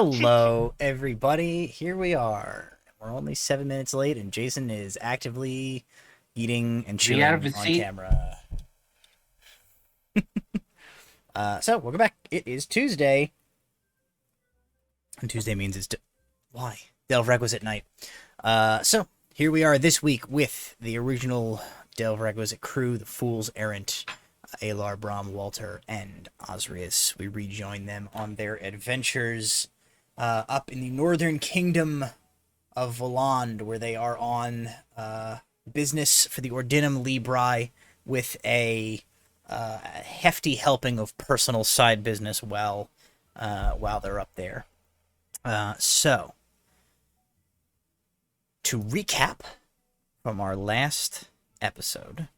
Hello, everybody. Here we are. We're only 7 minutes late, and Jason is actively eating and Is he out of chewing his on seat? camera. So, welcome back. It is Tuesday. And Tuesday means it's... Why? Delve Requisite night. So, here we are this week with the original Delve Requisite crew, the Fool's Errant, Aelar, Bram, Walter, and Ozrius. We rejoin them on their adventures up in the northern kingdom of Voland, where they are on business for the Ordinum Libri with a hefty helping of personal side business while they're up there. So, to recap from our last episode,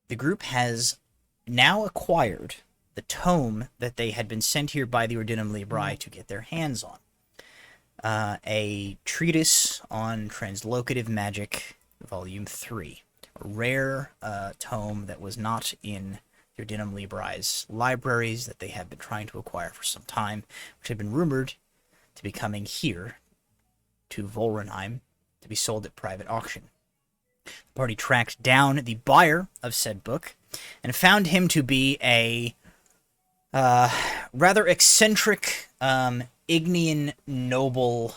the group has now acquired the tome that they had been sent here by the Ordinum Libri to get their hands on. A treatise on translocative magic, volume 3. A rare tome that was not in the Ordinum Libri's libraries that they have been trying to acquire for some time, which had been rumored to be coming here to Volrenheim to be sold at private auction. The party tracked down the buyer of said book and found him to be a rather eccentric Ignean noble,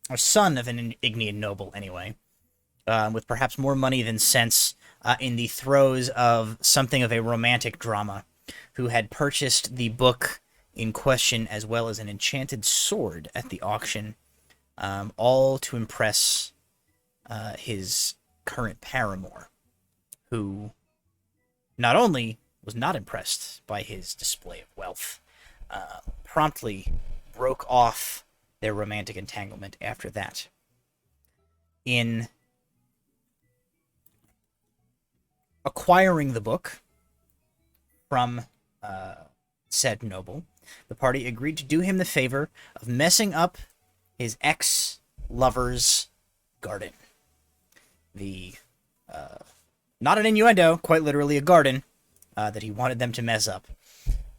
or son of an Ignean noble anyway, with perhaps more money than sense, in the throes of something of a romantic drama, who had purchased the book in question as well as an enchanted sword at the auction, all to impress his current paramour, who not only was not impressed by his display of wealth, promptly broke off their romantic entanglement after that. In acquiring the book from said noble, the party agreed to do him the favor of messing up his ex-lover's garden. The not an innuendo, quite literally a garden that he wanted them to mess up.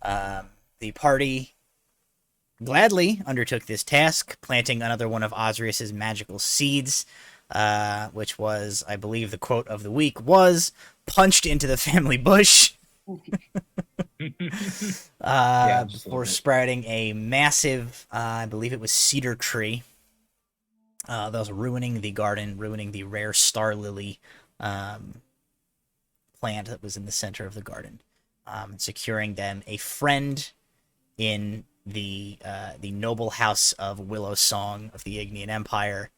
The party gladly undertook this task, planting another one of Ozrius's magical seeds, which was, I believe the quote of the week was, punched into the family bush. Before sprouting a massive, I believe it was cedar tree. Thus ruining the garden, ruining the rare star lily plant that was in the center of the garden, securing them a friend in the noble house of Willow Song of the Ignean Empire,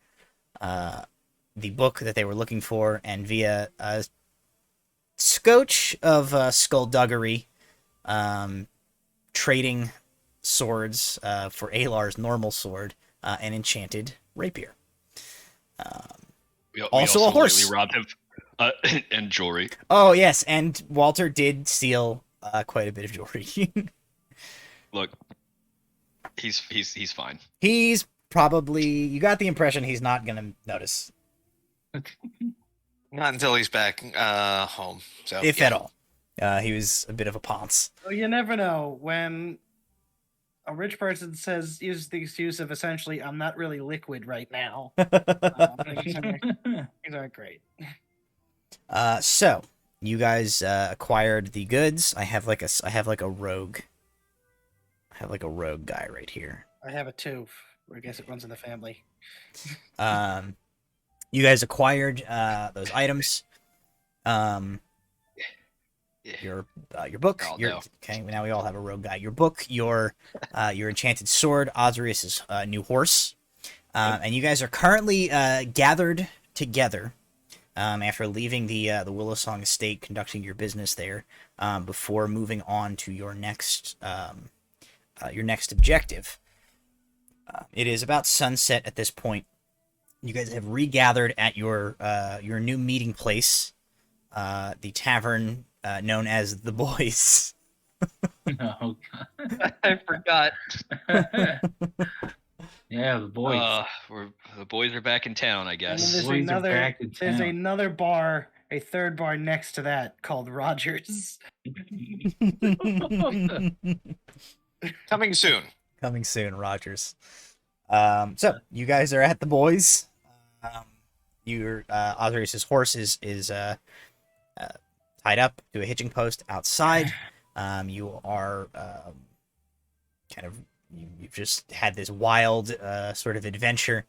the book that they were looking for, and via a scotch of skullduggery, trading swords for Aelar's normal sword, an enchanted rapier. We also a horse. Robbed him, and jewelry. Oh yes, and Walter did steal quite a bit of jewelry. Look, he's fine. He's probably, you got the impression he's not gonna notice, Not until he's back home. So if at all. He was a bit of a ponce. Well, you never know when a rich person uses the excuse of essentially, I'm not really liquid right now. Things aren't great. So you guys acquired the goods. I have like a rogue. I have like a rogue guy right here. I have a two. I guess it runs in the family. You guys acquired those items. Your book. Okay, now we all have a rogue guy. Your book, your enchanted sword, Ozrius's new horse, and you guys are currently gathered together after leaving the Willowsong estate, conducting your business there, before moving on to your next objective. It is about sunset at this point. You guys have regathered at your new meeting place, the tavern known as the Boys. Oh, God. I forgot. Yeah, the boys. The boys are back in town, I And guess. then Boys are back in there's town. another bar, a third bar next to that called Rogers. Coming soon. Coming soon, Rogers. So you guys are at the boys. Your Ozrius' horse is tied up to a hitching post outside. You are you've just had this wild sort of adventure,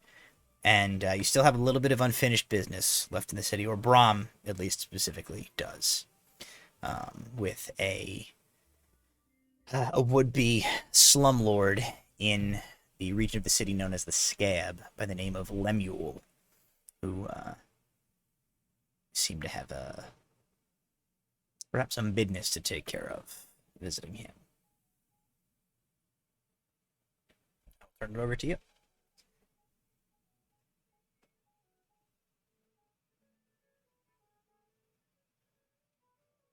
and you still have a little bit of unfinished business left in the city, or Bram at least specifically does, with a would-be slumlord in the region of the city known as the Scab by the name of Lemuel, who seemed to have perhaps some business to take care of visiting him. I'll turn it over to you.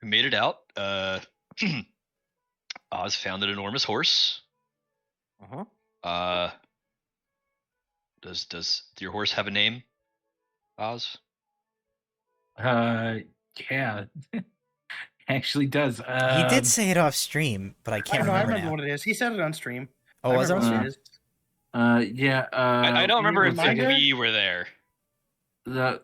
We made it out. Oz found an enormous horse. Does your horse have a name, Oz? Yeah. Actually does. He did say it off stream, but I I can't don't know. I remember remember now. what it is. He said it on stream. Oh, I was it on remember stream? what it is. Yeah. I don't remember if reminder? we were there.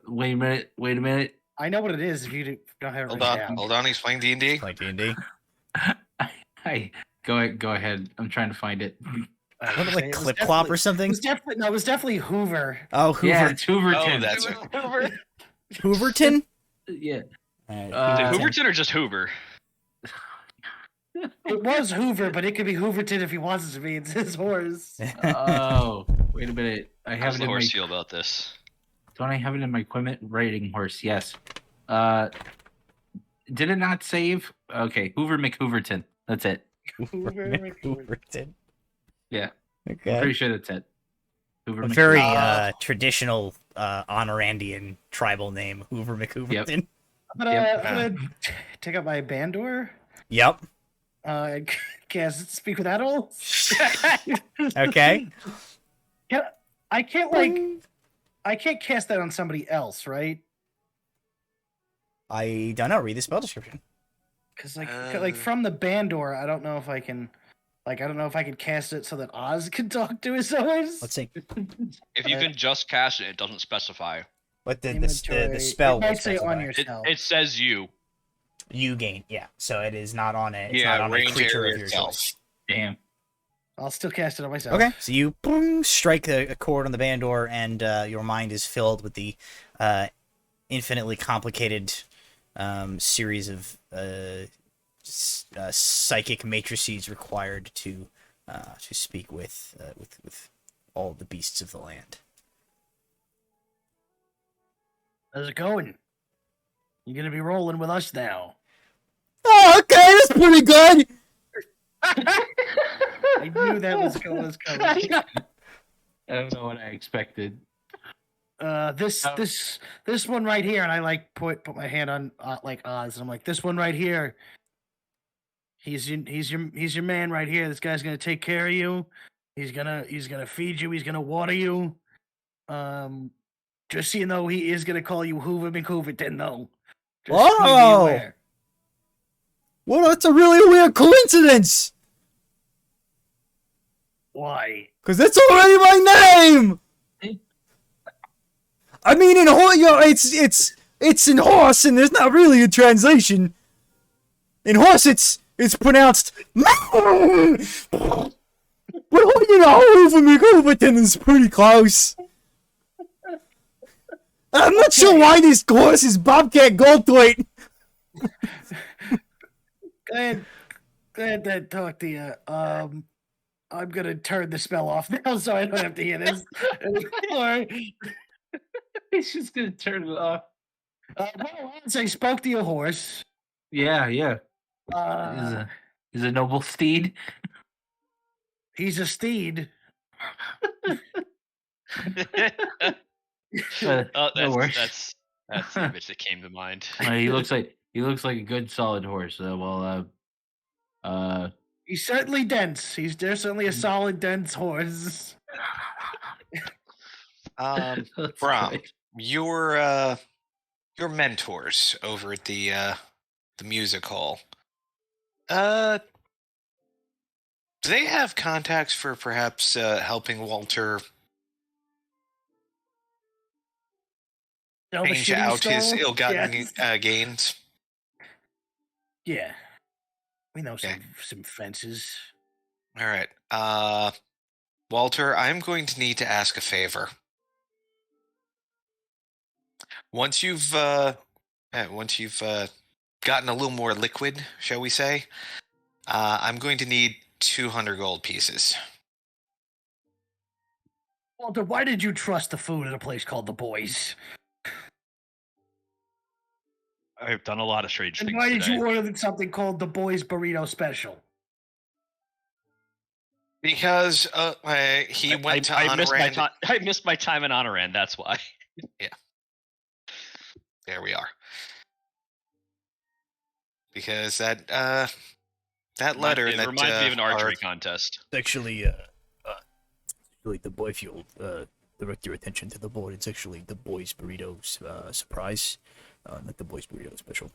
Wait a minute. I know what it is. If you don't have it Hold written on. down. Hold on. He's playing D&D. Like D&D. Hey, go ahead. I'm trying to find it. Wasn't it like Clip Clop or something? It was definitely Hoover. Oh, Hoover. Yeah, it's Hooverton. Oh, that's it. Hooverton? Yeah. Alright, Is it Hooverton. Hooverton or just Hoover? It was Hoover, but it could be Hooverton if he wants it to be. It's his horse. Oh, wait a minute. I How have does it the in my. horse feel about this? Don't I have it in my equipment? Rating horse. Yes. Did it not save? Okay, Hoover McHooverton. That's it. Hooverton. Yeah. I'm Okay. pretty sure that's it. Hoover A very traditional Honorandian tribal name, Hoover McHooverton. I'm gonna take out my Bandor. Yep. Cast Speak with Adults. Okay. I can't cast that on somebody else, right? I don't know. Read the spell description. Because like from the Bandor, I don't know if I can. Like, I don't know if I can cast it so that Oz can talk to his horse. Let's see. If you can just cast it, it doesn't specify. What the Inventory. spell It might will say specify. on yourself. It says you. You gain, yeah. So it is not on it. It's Yeah, not on a range creature area of your itself. choice. Damn. I'll still cast it on myself. Okay, so you boom, strike a chord on the Bandor, and your mind is filled with the infinitely complicated series of psychic matrices required to speak with all the beasts of the land. How's it going? You're gonna be rolling with us now. Oh, okay, that's pretty good. I knew that was coming. I don't know what I expected. This one right here, and I like put my hand on like Oz, and I'm like, this one right here. He's your man right here. This guy's gonna take care of you. He's gonna feed you. He's gonna water you. Just so you know, he is gonna call you Hoover McHooverton, though. Just so you be Oh! aware. Well, that's a really weird coincidence. Why? Because that's already my name. I mean, in horse, it's in horse, and there's not really a translation. In horse, it's pronounced. But Hoover McHooverton is pretty close. I'm not sure why this horse is Bobcat Goldthwait. Glad to talk to you. I'm gonna turn the spell off now, so I don't have to hear this anymore. He's just gonna turn it off. Well, once I spoke to your horse. Yeah. He's a noble steed. He's a steed. Oh, no worries. that's the image that came to mind. He looks like a good solid horse. He's certainly dense. He's certainly a solid, dense horse. That's Bram, right. your mentors over at the music hall. Do they have contacts for perhaps helping Walter Sell the change shit he out his stole? ill-gotten Yes. gains? Yeah. We know Okay. some fences. All right. Walter, I'm going to need to ask a favor. Once you've gotten a little more liquid, shall we say, I'm going to need 200 gold pieces. Walter, why did you trust the food at a place called The Boys? I've done a lot of strange And things why did today. you order something called The Boys Burrito Special? Because he went to I missed my Honorand. time. I missed my time in Honorand. That's why. There we are. Because that letter It that reminds me of an archery our- contest. It's actually, the boy, if you'll direct your attention to the board, it's actually the boys' burritos surprise, not the boys' burrito special.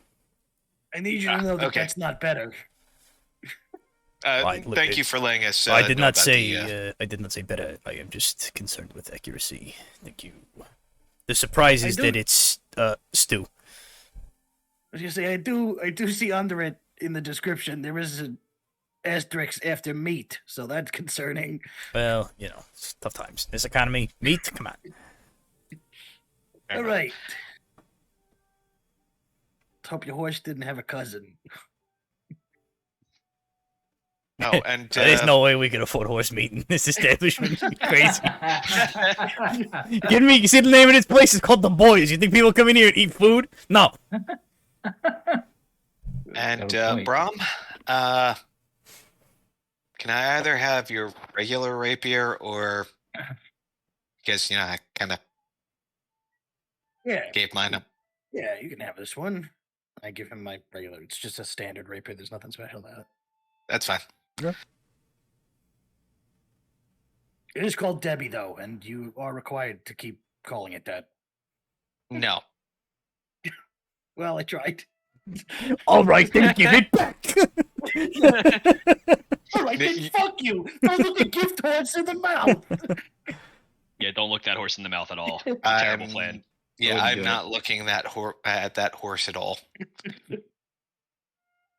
I need you to know that okay. that's not better. Right, look, thank you for letting us. I did know not about say. the, I did not say better. I am just concerned with accuracy. Thank you. The surprise is that it's stew. I was gonna say I do see under it in the description there is an asterisk after meat, so that's concerning. Well, it's tough times. This economy, meat. Come on. All right. Hope your horse didn't have a cousin. Oh, and There's no way we can afford horse meat in this establishment. You crazy? Kidding me? You see the name of this place is called The Boys. You think people come in here and eat food? No. And That was point. Bram, can I either have your regular rapier or because I kind of Yeah, gave mine up. yeah, you can have this one. I give him my regular. It's just a standard rapier. There's nothing special about it. That's fine. It is called Debbie, though, and you are required to keep calling it that. No. Well, I tried. All right, then give it back. All right, then fuck you. Don't look a gift horse in the mouth. Yeah, don't look that horse in the mouth at all. Terrible I'm- plan. Yeah, wouldn't I'm do it. not looking at that horse at all.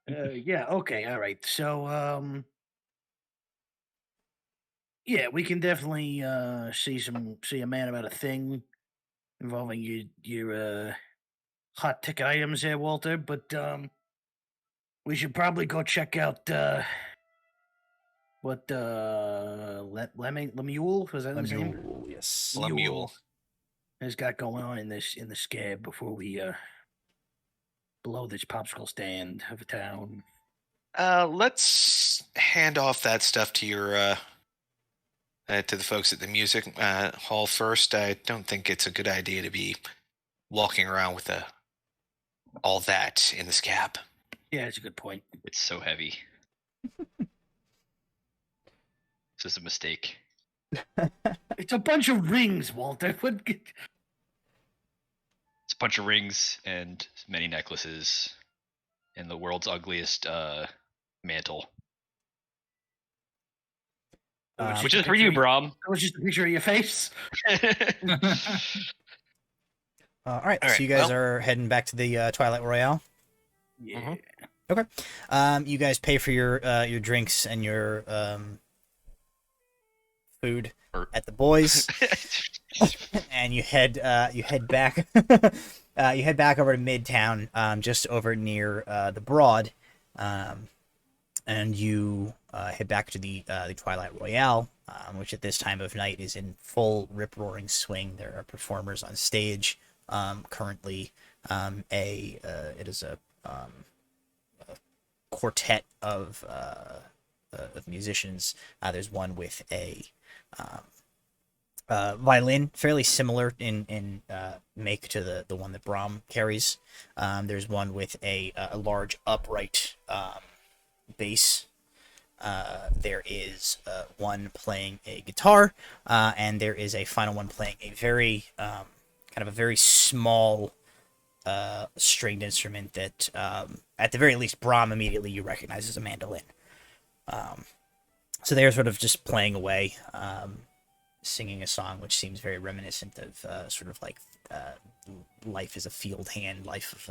Yeah, okay, all right. So, yeah, we can definitely see a man about a thing involving your hot ticket items there, Walter. But we should probably go check out what Lemuel, was that his name? Lemuel, yes. Lemuel. Has got going on in the scab before we blow this popsicle stand of a town. Let's hand off that stuff to your to the folks at the music hall first. I don't think it's a good idea to be walking around with all that in the scab. Yeah, that's a good point. It's so heavy. This is a mistake. It's a bunch of rings, Walter. What? It's a bunch of rings and many necklaces and the world's ugliest mantle. Which is for you, Bram. That was just a picture of your face. All right, All so right, you guys well- are heading back to the Twilight Royale. Yeah. You guys pay for your drinks and your food at the Boys, and you head back you head back over to Midtown, just over near the Broad, and you head back to the Twilight Royale, which at this time of night is in full rip-roaring swing. There are performers on stage currently. It is a quartet of musicians. There's one with a violin, fairly similar in make to the one that Bram carries. There's one with a large upright bass. There is one playing a guitar, and there is a final one playing a very kind of a very small stringed instrument that, at the very least, Bram immediately you recognize as a mandolin. So they are sort of just playing away, singing a song which seems very reminiscent of sort of like life as a field hand, the life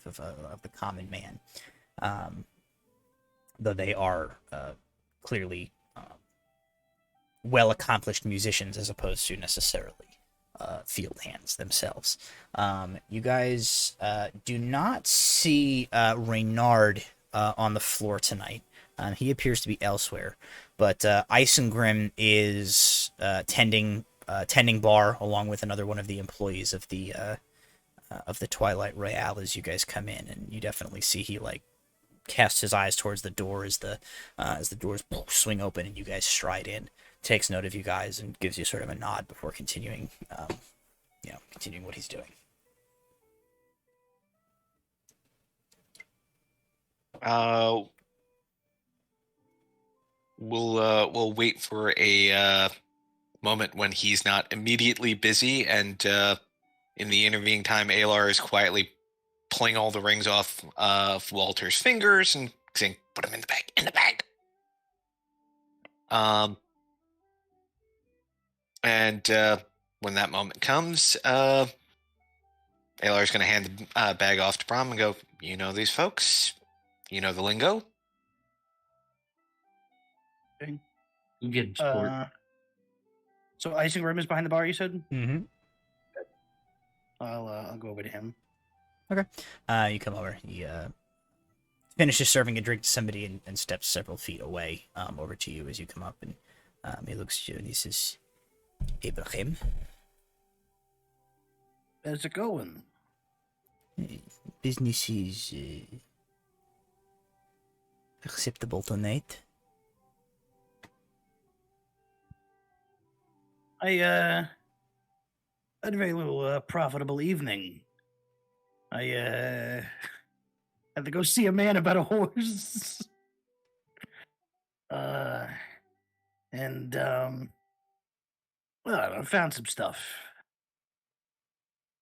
of the common man. Though they are clearly well accomplished musicians as opposed to necessarily field hands themselves. You guys do not see Reynard on the floor tonight. He appears to be elsewhere, but Isengrim is tending bar along with another one of the employees of the Twilight Royale as you guys come in, and you definitely see he like casts his eyes towards the door as the doors swing open and you guys stride in. Takes note of you guys and gives you sort of a nod before continuing, continuing what he's doing. We'll wait for a moment when he's not immediately busy, and in the intervening time, Aelar is quietly pulling all the rings off of Walter's fingers and saying, "Put them in the bag, in the bag." And when that moment comes, Aelar's going to hand the bag off to Bram and go, "You know these folks? You know the lingo?" You get support. So Isengrim is behind the bar, you said? Mm-hmm. I'll go over to him. Okay. You come over. He finishes serving a drink to somebody and steps several feet away over to you as you come up, and he looks at you and he says, "Ibrahim, How's it going? business is acceptable tonight." I had a very little profitable evening. I had to go see a man about a horse. And well, I found some stuff.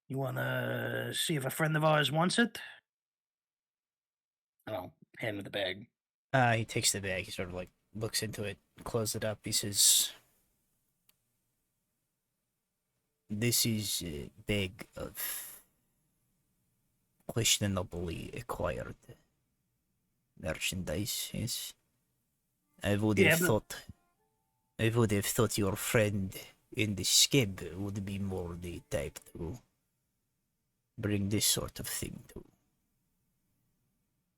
You wanna see if a friend of ours wants it? I'll hand him the bag. He takes the bag. He sort of like looks into it, closes it up. He says, "This is a bag of questionably acquired merchandise. Yes, I would have thought your friend in the skib would be more the type to bring this sort of thing to.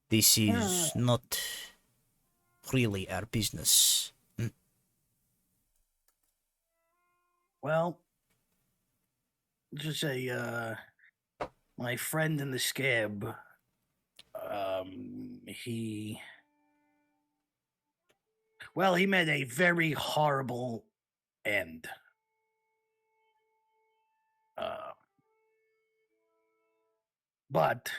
This is not really our business." Well, just say, my friend in the scab, he met a very horrible end. But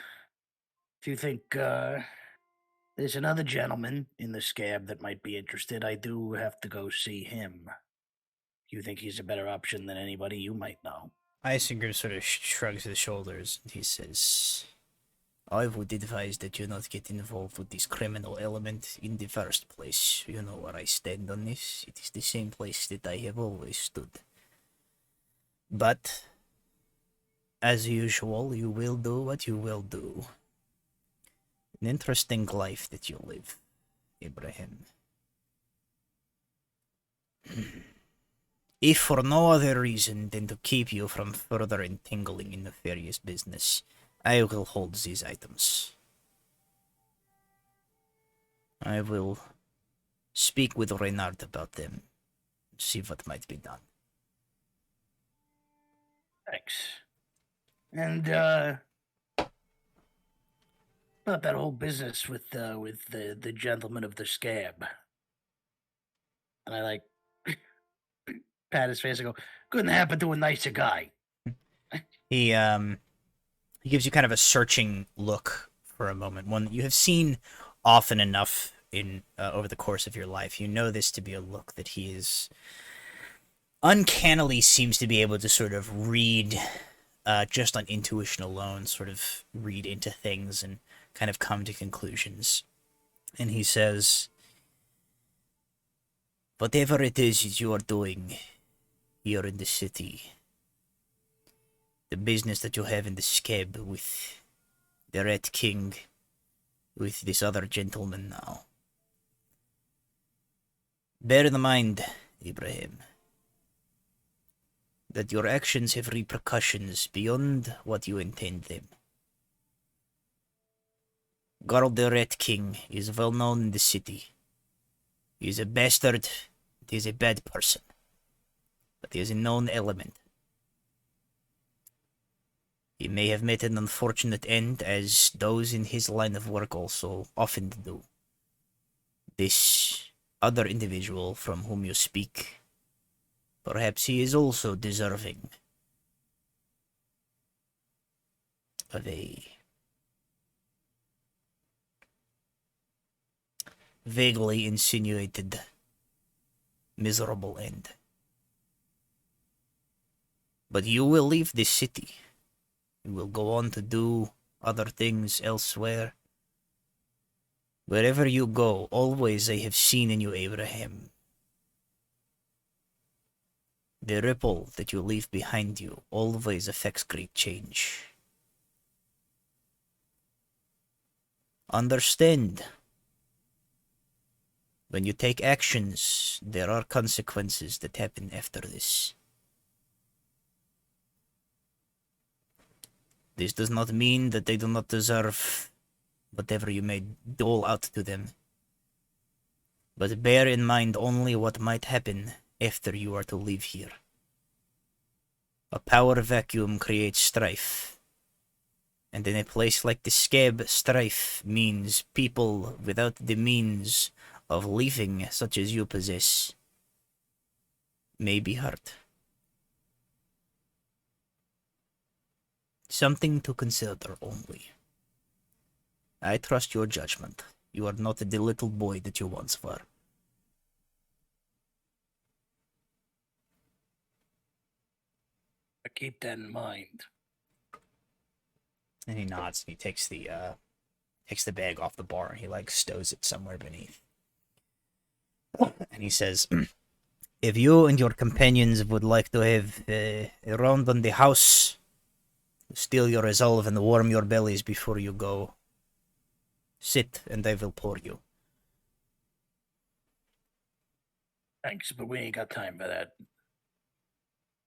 if you think there's another gentleman in the scab that might be interested, I do have to go see him. You think he's a better option than anybody you might know? Isinger sort of shrugs his shoulders and he says, "I would advise that you not get involved with this criminal element in the first place. You know where I stand on this. It is the same place that I have always stood. But, as usual, you will do what you will do. An interesting life that you live, Ibrahim. If for no other reason than to keep you from further entangling in nefarious business, I will hold these items. I will speak with Reynard about them, see what might be done." Thanks. And about that whole business with the gentleman of the scab. And I like pat his face and go, "Couldn't happen to a nicer guy." He gives you kind of a searching look for a moment, one that you have seen often enough in over the course of your life. You know this to be a look that he is uncannily seems to be able to sort of read, just on intuition alone, sort of read into things and kind of come to conclusions. And he says, Whatever it is you are doing here in the city, the business that you have in the scab with the Red King, with this other gentleman now. Bear in mind, Ibrahim, that your actions have repercussions beyond what you intend them. Garl the Red King is well known in the city. He is a bastard, he is a bad person, but he is a known element. He may have met an unfortunate end, as those in his line of work also often do. This other individual from whom you speak, perhaps he is also deserving of a vaguely insinuated miserable end. But you will leave this city. You will go on to do other things elsewhere. Wherever you go, always I have seen in you, Abraham, the ripple that you leave behind you always affects great change. Understand, when you take actions, there are consequences that happen after this. This does not mean that they do not deserve whatever you may dole out to them. But bear in mind only what might happen after you are to leave here. A power vacuum creates strife. And in a place like the Scab, strife means people without the means of leaving, such as you possess, may be hurt. Something to consider only. I trust your judgment. You are not the little boy that you once were. I keep that in mind. And he nods and he takes the bag off the bar and he stows it somewhere beneath. And he says, if you and your companions would like to have a round on the house, steel your resolve and warm your bellies before you go, sit and I will pour you. Thanks, but we ain't got time for that.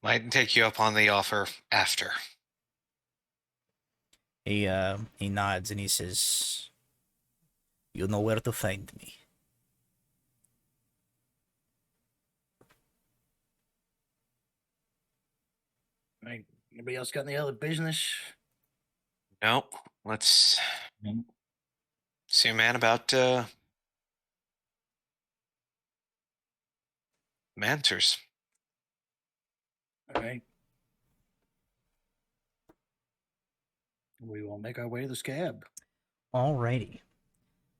Might take you up on the offer after. He nods and he says, you know where to find me. Right. Anybody else got any other business? No, let's see a man about Manters. All right. We will make our way to the Scab. Alrighty.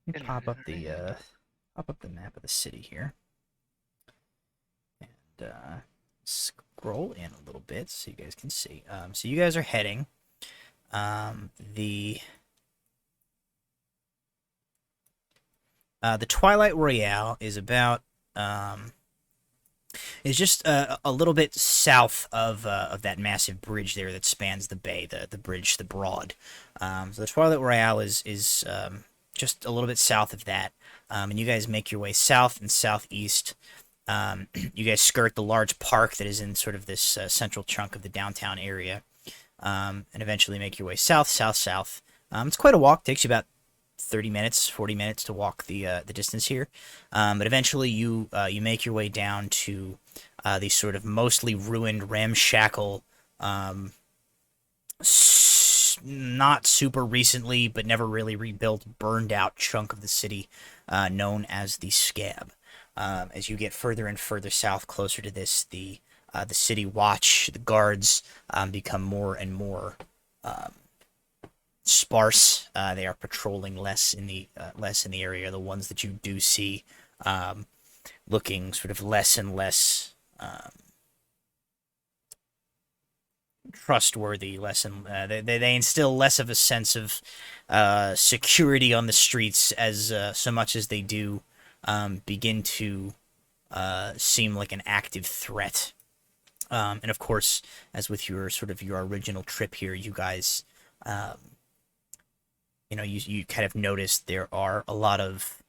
Let me pop up the map of the city here. And scroll in a little bit so you guys can see. So you guys are heading. The Twilight Royale is about is just a little bit south of that massive bridge there that spans the bay, the bridge, the Broad. So the Twilight Royale is just a little bit south of that, and you guys make your way south and southeast. You guys skirt the large park that is in sort of this central chunk of the downtown area, and eventually make your way south. It's quite a walk. Takes you about 30 minutes, 40 minutes to walk the distance here. But eventually you make your way down to these sort of mostly ruined, ramshackle, not super recently, but never really rebuilt, burned out chunk of the city known as the Scab. As you get further and further south, closer to this, the city watch, the guards, become more and more sparse. They are patrolling less in the area. The ones that you do see, looking sort of less and less trustworthy. They instill less of a sense of security on the streets as so much as they do begin to seem like an active threat. And of course, as with your original trip here, you guys, you kind of noticed there are a lot of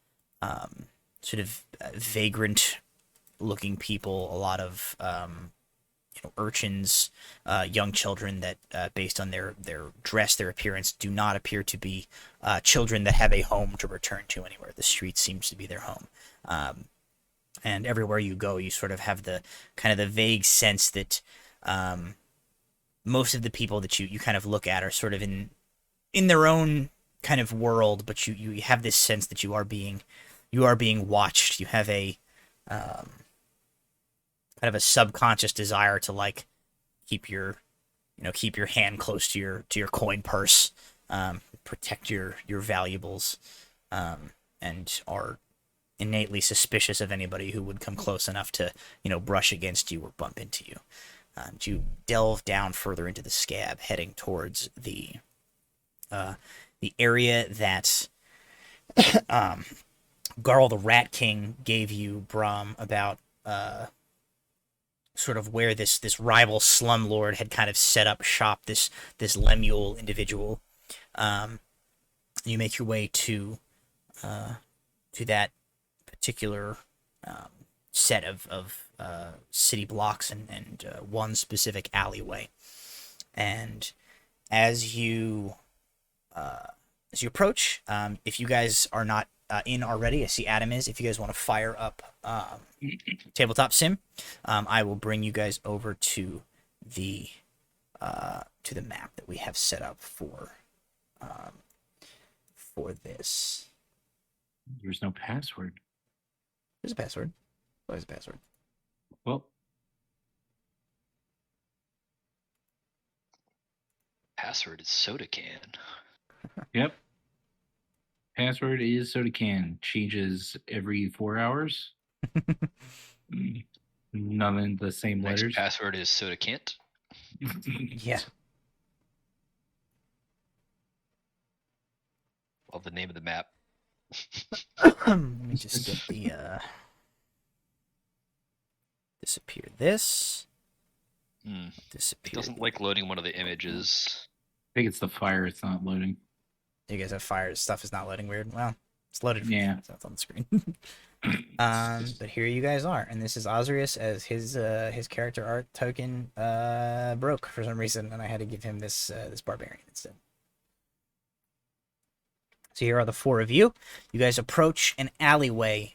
vagrant-looking people, a lot of urchins, young children that, based on their dress, their appearance, do not appear to be children that have a home to return to anywhere. The street seems to be their home. And everywhere you go, you sort of have the vague sense that most of the people that you kind of look at are sort of in their own kind of world, but you have this sense that you are being watched. You have a kind of a subconscious desire to like keep your hand close to your coin purse, protect your valuables, and are innately suspicious of anybody who would come close enough to brush against you or bump into you. You delve down further into the scab, heading towards the area that Garl the Rat King gave you, Bram, about sort of where this rival slumlord had kind of set up shop, this Lemuel individual. You make your way to that particular set of city blocks and one specific alleyway. And as you approach, if you guys are not in already, I see Adam is. If you guys want to fire up Tabletop Sim, I will bring you guys over to the map that we have set up for this. There's no password. There's a password. What is a password? Well, Password is soda can. yep. Password is soda can. Changes every 4 hours. None in the same Next letters. password is soda can't. Yeah. Well, the name of the map. Let me just get the disappear this. It Disappear. doesn't like loading one of the images. I think it's the fire. It's not loading. You guys have fire. Stuff is not loading weird. Well, it's loaded. Yeah. So it's on the screen. But here you guys are, and this is Ozrius as his character art token broke for some reason, and I had to give him this barbarian instead. So here are the four of you. You guys approach an alleyway.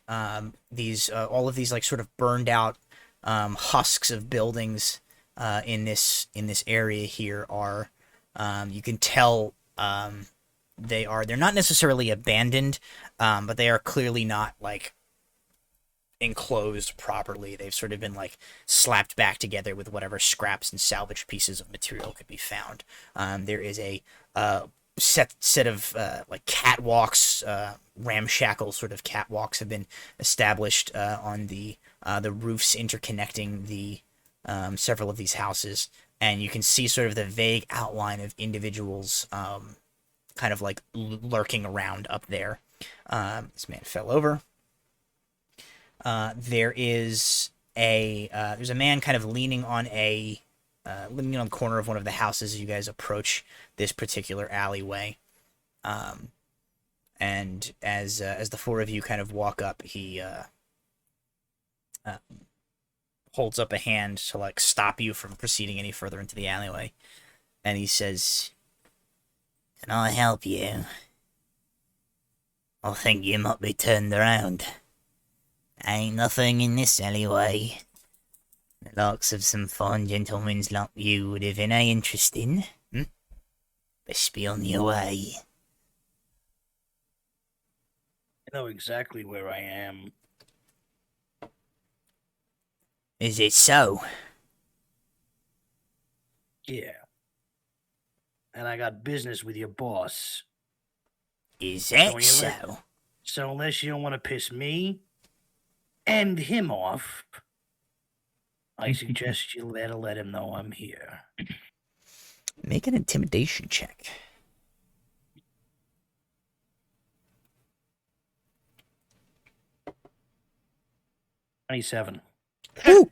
These all of these like sort of burned out husks of buildings in this area here are you can tell they're not necessarily abandoned, but they are clearly not like enclosed properly. They've sort of been like slapped back together with whatever scraps and salvaged pieces of material could be found. There is a set of like catwalks, ramshackle sort of catwalks have been established on the roofs interconnecting the several of these houses, and you can see sort of the vague outline of individuals kind of like lurking around up there. This man fell over. There's a man kind of leaning on the corner of one of the houses as you guys approach this particular alleyway. And as the four of you kind of walk up, he holds up a hand to like stop you from proceeding any further into the alleyway, and he says, "Can I help you? I think you might be turned around. Ain't nothing in this alleyway the likes of some fine gentlemen like you would have any interest in. Best be on your way." I know exactly where I am. Is it so? Yeah. And I got business with your boss. Is that So so? So unless you don't want to piss me and him off, I suggest you better let him know I'm here. Make an intimidation check. 27. Woo!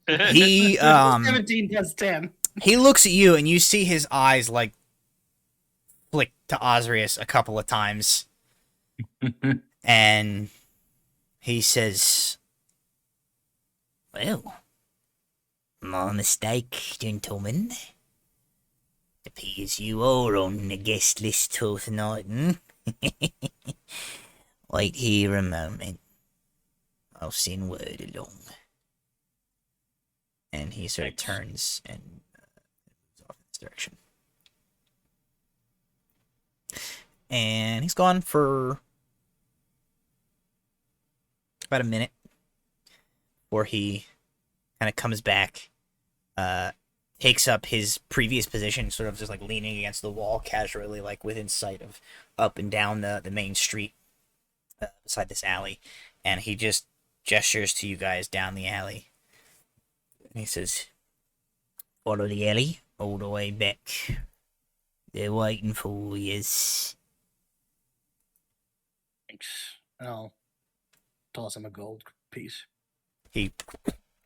He 17 plus 10. he looks at you, and you see his eyes like flick to Ozrius a couple of times, and he says, "Well, my mistake, gentlemen. Appears you are on the guest list for tonight, hmm? Wait here a moment. I'll send word along." And he sort of turns and moves off in this direction. And he's gone for about a minute before he kind of comes back, takes up his previous position, sort of just like leaning against the wall casually, like within sight of up and down the main street beside this alley. And he just gestures to you guys down the alley. And he says, "Follow the alley all the way back. They're waiting for yous." Thanks. I'll toss him a gold piece. He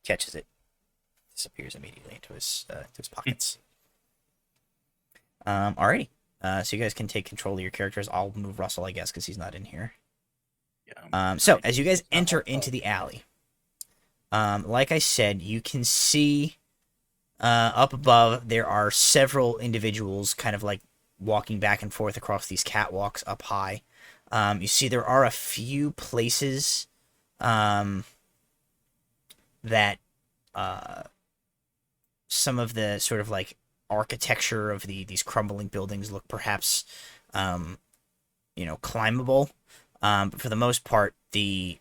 catches it, disappears immediately into his pockets. Alrighty. So you guys can take control of your characters. I'll move Russell, I guess, because he's not in here. Yeah. So as you guys enter into the alley, like I said, you can see up above there are several individuals kind of like walking back and forth across these catwalks up high. You see there are a few places that some of the sort of like architecture of these crumbling buildings look perhaps climbable. But for the most part, the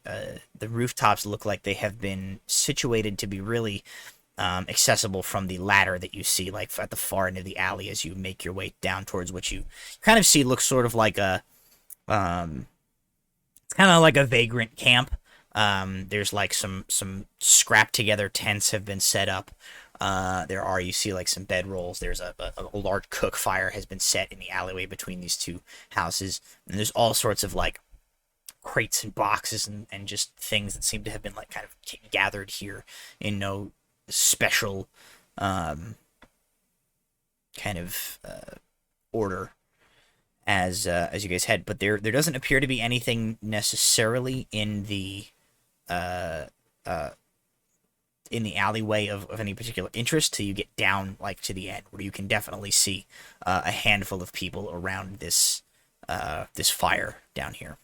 rooftops look like they have been situated to be really accessible from the ladder that you see like at the far end of the alley as you make your way down towards what you kind of see looks sort of like a it's kind of like a vagrant camp. There's like some scrapped together tents have been set up. You see like some bedrolls. There's a large cook fire has been set in the alleyway between these two houses. And there's all sorts of like crates and boxes and just things that seem to have been like kind of gathered here in no special kind of order as you guys head. But there doesn't appear to be anything necessarily in the alleyway of any particular interest till you get down like to the end, where you can definitely see a handful of people around this fire down here.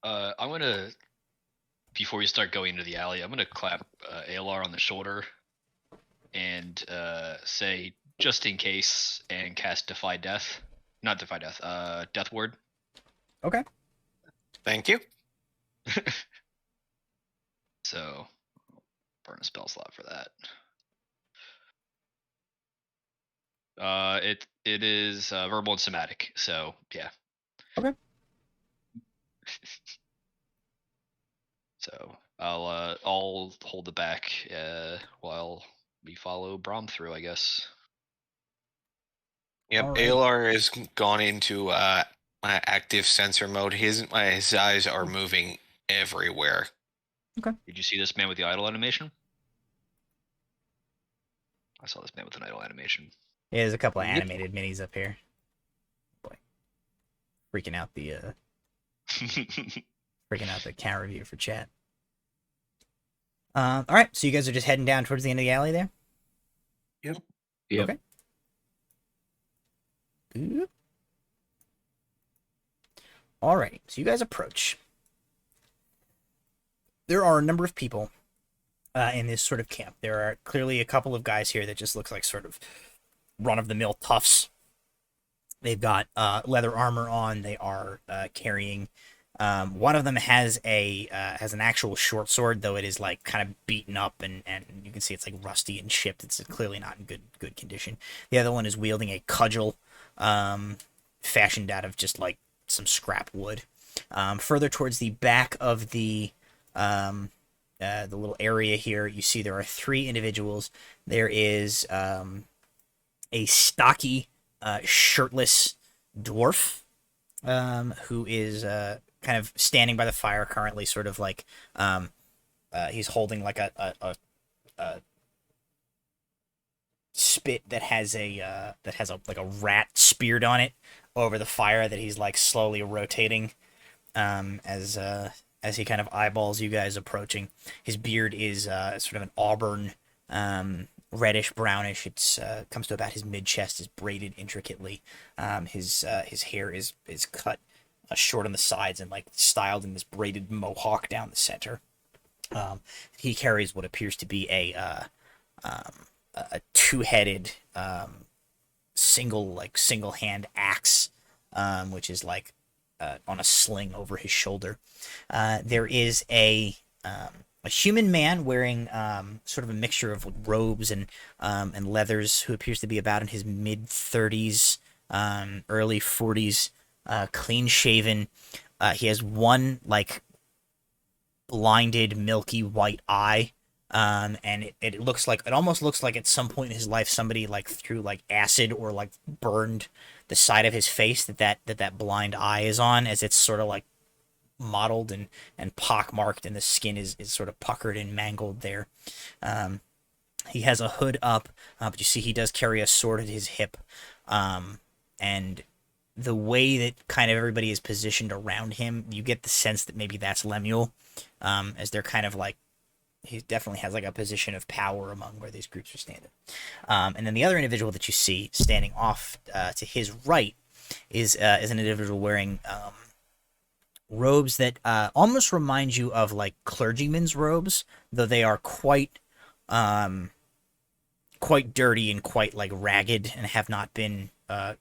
I'm gonna, before we start going into the alley, I'm gonna clap Aelar on the shoulder and say, "Just in case," and cast Defy Death. Not Defy Death, Death Ward. Okay. Thank you. So, burn a spell slot for that. It is verbal and somatic, so yeah. Okay. So I'll hold it back while we follow Bram through, I guess. Yep, Alright. Aelar has gone into active sensor mode. His eyes are moving everywhere. Did you see this man with the idle animation? I saw this man with an idle animation. Yeah, there's a couple of animated minis up here. Boy, freaking out the camera view for chat. All right, so you guys are just heading down towards the end of the alley there. Yep. Okay. Oop. Alrighty, so you guys approach. There are a number of people in this sort of camp. There are clearly a couple of guys here that just look like sort of run-of-the-mill toughs. They've got leather armor on. They are carrying. One of them has an actual short sword, though it is like kind of beaten up and you can see it's like rusty and chipped. It's clearly not in good condition. The other one is wielding a cudgel, fashioned out of just like some scrap wood. Further towards the back of the little area here, you see there are three individuals. There is a stocky, shirtless dwarf who is kind of standing by the fire currently, sort of like he's holding like a spit that has a like a rat speared on it over the fire that he's like slowly rotating as he kind of eyeballs you guys approaching. His beard is sort of an auburn, reddish brownish. It's comes to about his mid chest, is braided intricately. His hair is cut short on the sides and like styled in this braided mohawk down the center. He carries what appears to be a two-headed single hand axe, which is like on a sling over his shoulder. There is a human man wearing sort of a mixture of robes and leathers, who appears to be about in his mid-30s, early 40s, clean shaven. He has one like blinded milky white eye, and it looks like, it almost looks like at some point in his life somebody like threw like acid or like burned the side of his face that blind eye is on, as it's sort of like mottled and pockmarked, and the skin is sort of puckered and mangled there. He has a hood up, but you see he does carry a sword at his hip, and the way that kind of everybody is positioned around him, you get the sense that maybe that's Lemuel, as they're kind of like, he definitely has like a position of power among where these groups are standing. And then the other individual that you see standing off to his right is an individual wearing robes that almost remind you of like clergyman's robes, though they are quite dirty and quite like ragged and have not been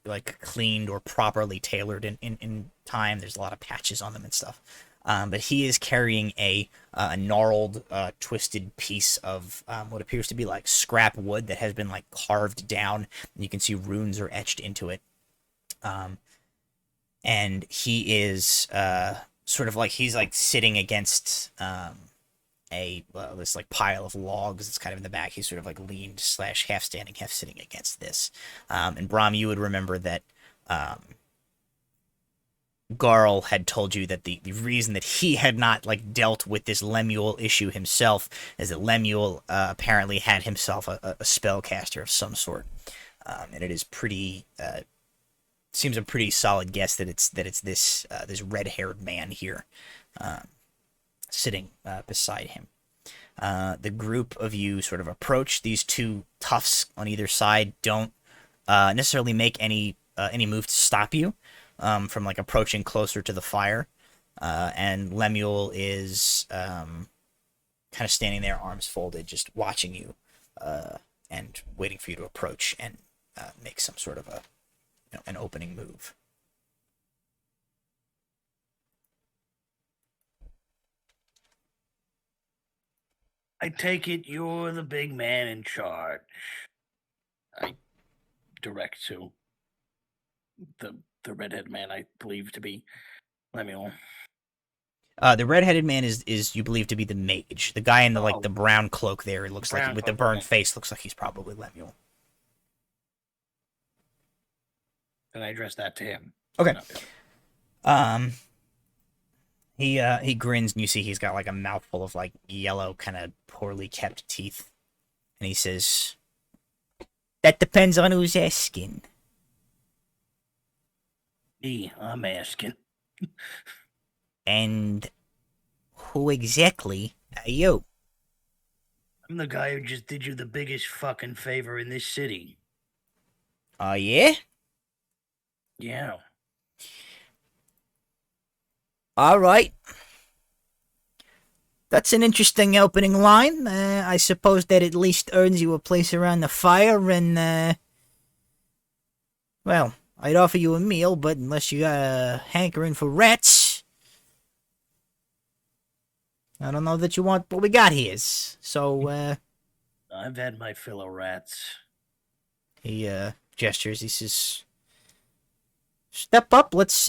like cleaned or properly tailored in time. There's a lot of patches on them and stuff. But he is carrying a gnarled, twisted piece of what appears to be like scrap wood that has been like carved down, and you can see runes are etched into it. And he is sort of like, he's like sitting against this like pile of logs that's kind of in the back. He's sort of like leaned / half standing, half sitting against this. And Bram, you would remember that Garl had told you that the reason that he had not like dealt with this Lemuel issue himself is that Lemuel apparently had himself a spellcaster of some sort, and it is pretty seems a pretty solid guess that it's this red-haired man here sitting beside him. The group of you sort of approach. These two toughs on either side don't necessarily make any move to stop you from like approaching closer to the fire, and Lemuel is kind of standing there, arms folded, just watching you and waiting for you to approach and make some sort of an opening move. I take it you're the big man in charge. I direct to the redhead man I believe to be Lemuel. The redheaded man is you believe to be the mage. The guy in the like Oh. the brown cloak there, it looks like, Brown with the cloak, burned okay. face, looks like he's probably Lemuel. And I address that to him. Okay. He grins, and you see he's got like a mouthful of like yellow, kind of poorly kept teeth, and he says, "That depends on who's asking." Me, I'm asking. And who exactly are you? I'm the guy who just did you the biggest fucking favor in this city. Oh yeah? Yeah. All right. That's an interesting opening line. I suppose that at least earns you a place around the fire, and well, I'd offer you a meal, but unless you got a hankering for rats, I don't know that you want what we got here. So, I've had my fill of rats. he gestures. He says, "Step up. Let's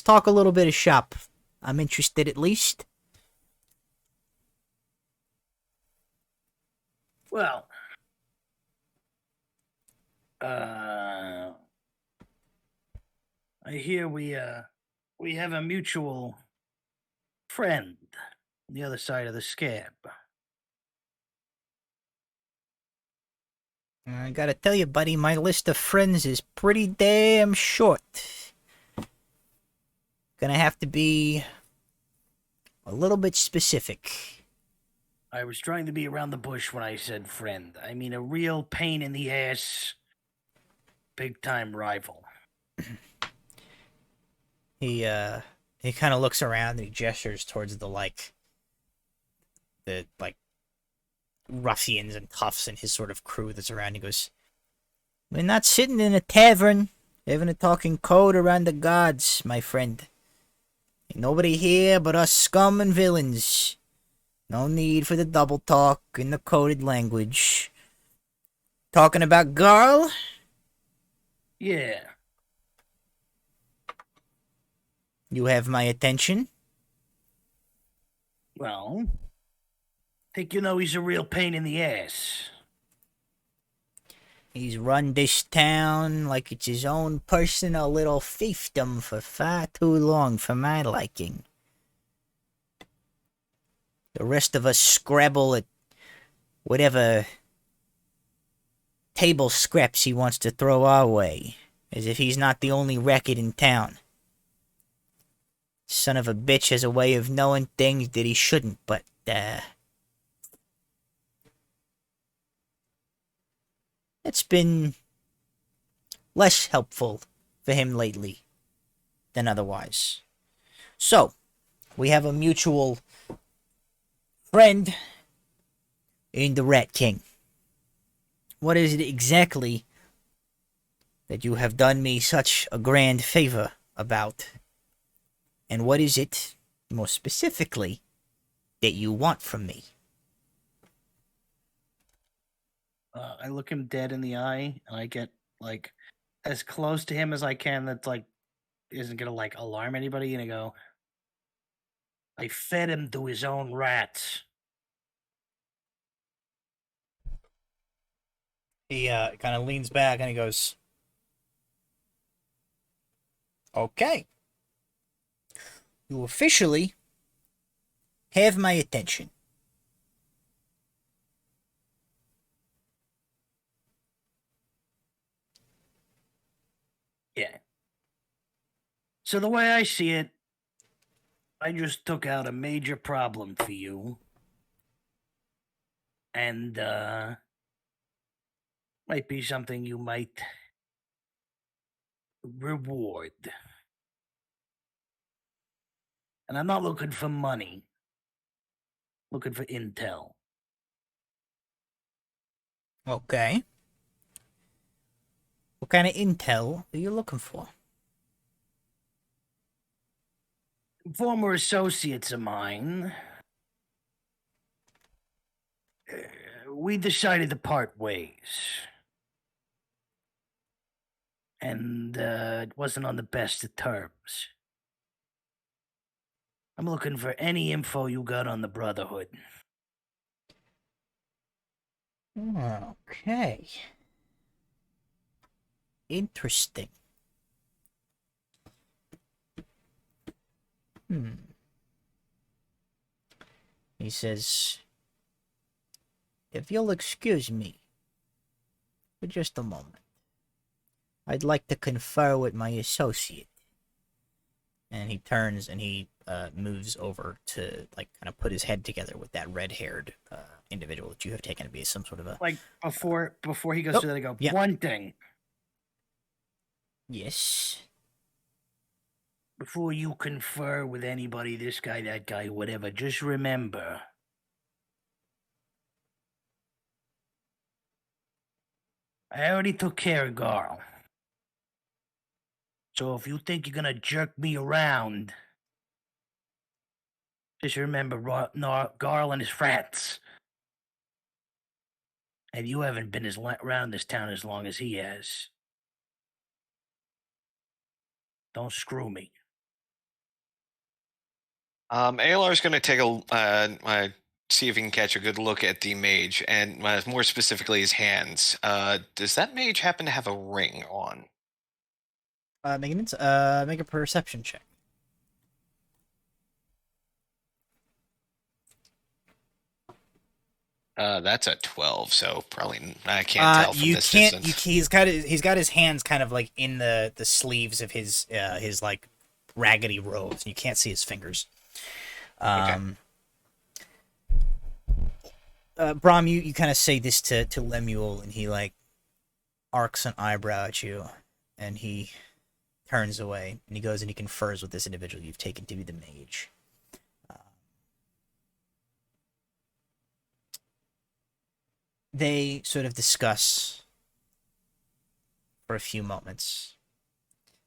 talk a little bit of shop. I'm interested, at least." Well, I hear we have a mutual friend on the other side of the scab. I gotta tell you, buddy, my list of friends is pretty damn short. Gonna have to be a little bit specific. I was trying to be around the bush when I said friend. I mean a real pain in the ass, big time rival. He kind of looks around and he gestures towards the ruffians and toughs and his sort of crew that's around. He goes, "We're not sitting in a tavern, having a talking code around the gods, my friend. Ain't nobody here but us scum and villains. No need for the double talk and the coded language. Talking about Garl? Yeah. You have my attention." Well, think you know he's a real pain in the ass. He's run this town like it's his own personal little fiefdom for far too long for my liking. The rest of us scrabble at whatever table scraps he wants to throw our way, as if he's not the only racket in town. Son of a bitch has a way of knowing things that he shouldn't, but, it's been less helpful for him lately than otherwise. So, we have a mutual friend in the Rat King. What is it exactly that you have done me such a grand favor about? And what is it, more specifically, that you want from me? I look him dead in the eye, and I get like as close to him as I can. That's like isn't gonna like alarm anybody. And I go, I fed him to his own rats. He kind of leans back and he goes, "Okay. You officially have my attention." Yeah. So the way I see it, I just took out a major problem for you. And might be something you might reward. And I'm not looking for money. Looking for intel. Okay. What kind of intel are you looking for? Former associates of mine, we decided to part ways. And it wasn't on the best of terms. I'm looking for any info you got on the Brotherhood. Okay. Interesting. He says, "If you'll excuse me for just a moment, I'd like to confer with my associate." And he turns and he moves over to like kind of put his head together with that red-haired individual that you have taken to be some sort of a... Like before he goes to that, I go, yeah. One thing. Yes. Before you confer with anybody, this guy, that guy, whatever, just remember. I already took care of Garl. So if you think you're gonna jerk me around, just remember Garl and his rats. And you haven't been around this town as long as he has. Don't screw me. Aelar's going to take see if he can catch a good look at the mage, and more specifically his hands. Does that mage happen to have a ring on? Make a perception check. That's a 12, so probably I can't tell from You this can't. distance. He's got his hands kind of like in the sleeves of his like raggedy robes, and you can't see his fingers. Bram, you kind of say this to Lemuel, and he like arcs an eyebrow at you, and he turns away, and he goes and he confers with this individual you've taken to be the mage. They sort of discuss for a few moments.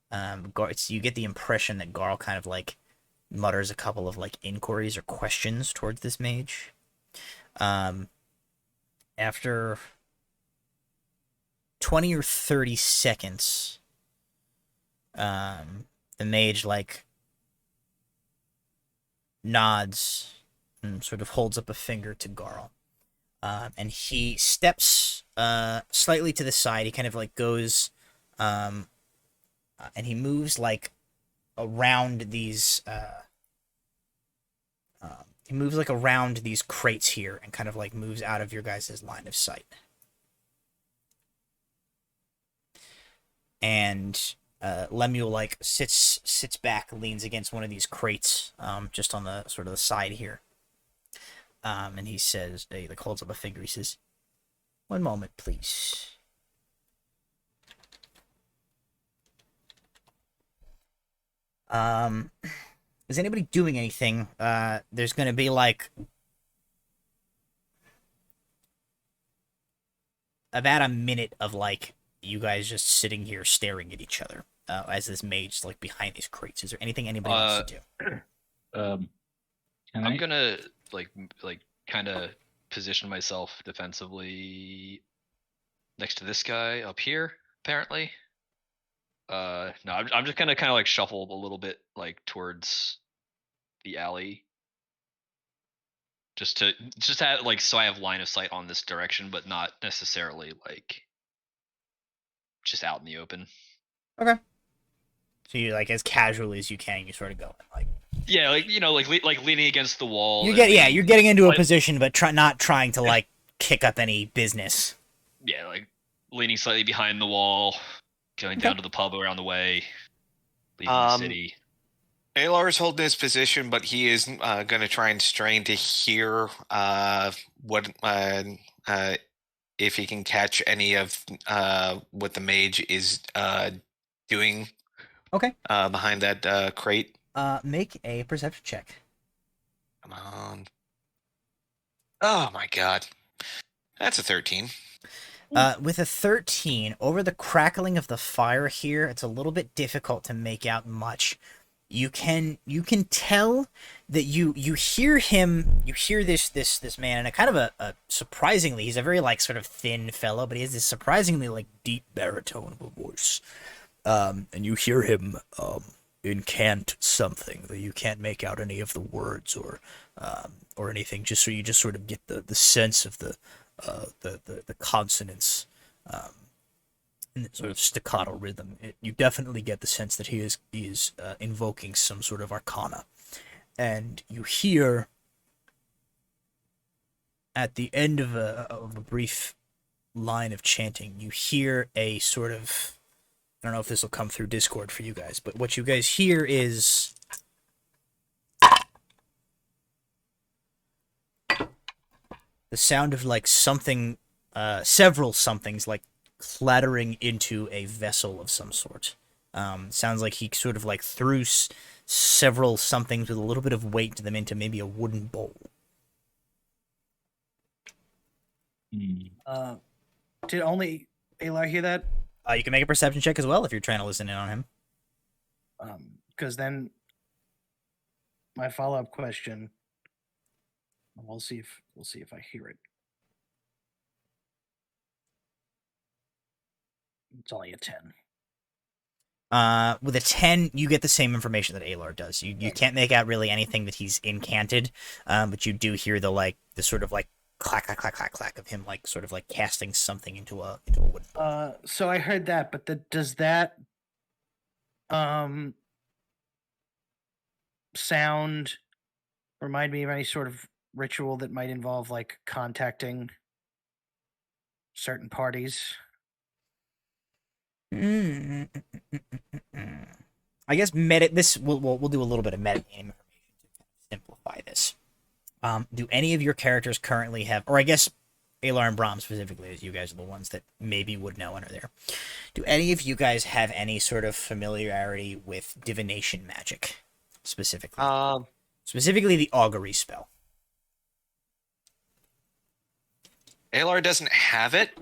You get the impression that Garl kind of like mutters a couple of like inquiries or questions towards this mage. After 20 or 30 seconds, the mage like nods and sort of holds up a finger to Garl. And he steps slightly to the side. He kind of like goes, and he moves like around these. He moves like around these crates here, and kind of like moves out of your guys' line of sight. And Lemuel like sits back, leans against one of these crates, just on the sort of the side here. And he says, he like holds up a finger. He says, "One moment, please." Is anybody doing anything? There's gonna be like about a minute of like you guys just sitting here staring at each other as this mage is like behind these crates. Is there anything anybody wants to do? I'm gonna like kind of position myself defensively next to this guy up here. Apparently, no, I'm just gonna kind of like shuffle a little bit like towards the alley, just have like so I have line of sight on this direction, but not necessarily like just out in the open. Okay. So you like as casually as you can, you sort of go like. Yeah, like like leaning against the wall. You're getting into a position, but not trying to like kick up any business. Yeah, like leaning slightly behind the wall, going down to the pub around the way, leaving the city. Aelar's holding his position, but he is going to try and strain to hear what if he can catch any of what the mage is doing. Okay. Behind that crate. Make a perception check. Come on. Oh my god. That's a 13. With a 13, over the crackling of the fire here, it's a little bit difficult to make out much. You can tell that you hear him, you hear this man, and a kind of a surprisingly, he's a very like sort of thin fellow, but he has this surprisingly like deep baritone of a voice. And you hear him incant something that you can't make out any of the words or anything. Just so you just sort of get the sense of the consonants in the sort of staccato rhythm. You definitely get the sense that he is invoking some sort of arcana, and you hear at the end of a brief line of chanting, you hear a sort of, I don't know if this will come through Discord for you guys, but what you guys hear is the sound of like something, several somethings like clattering into a vessel of some sort. Sounds like he sort of like threw several somethings with a little bit of weight to them into maybe a wooden bowl. Did only Aelar hear that? You can make a perception check as well if you're trying to listen in on him. Because then my follow-up question, we'll see if I hear it. It's only a 10. With a 10, you get the same information that Aelar does. You can't make out really anything that he's incanted, but you do hear the sort of like clack clack clack clack clack of him like sort of like casting something into a wood. So I heard that, but does that sound remind me of any sort of ritual that might involve like contacting certain parties? I guess this we'll do a little bit of metagame information to simplify this. Do any of your characters currently have, or I guess Aelar and Bram specifically, as you guys are the ones that maybe would know and are there. Do any of you guys have any sort of familiarity with divination magic, specifically? Specifically the augury spell. Aelar doesn't have it.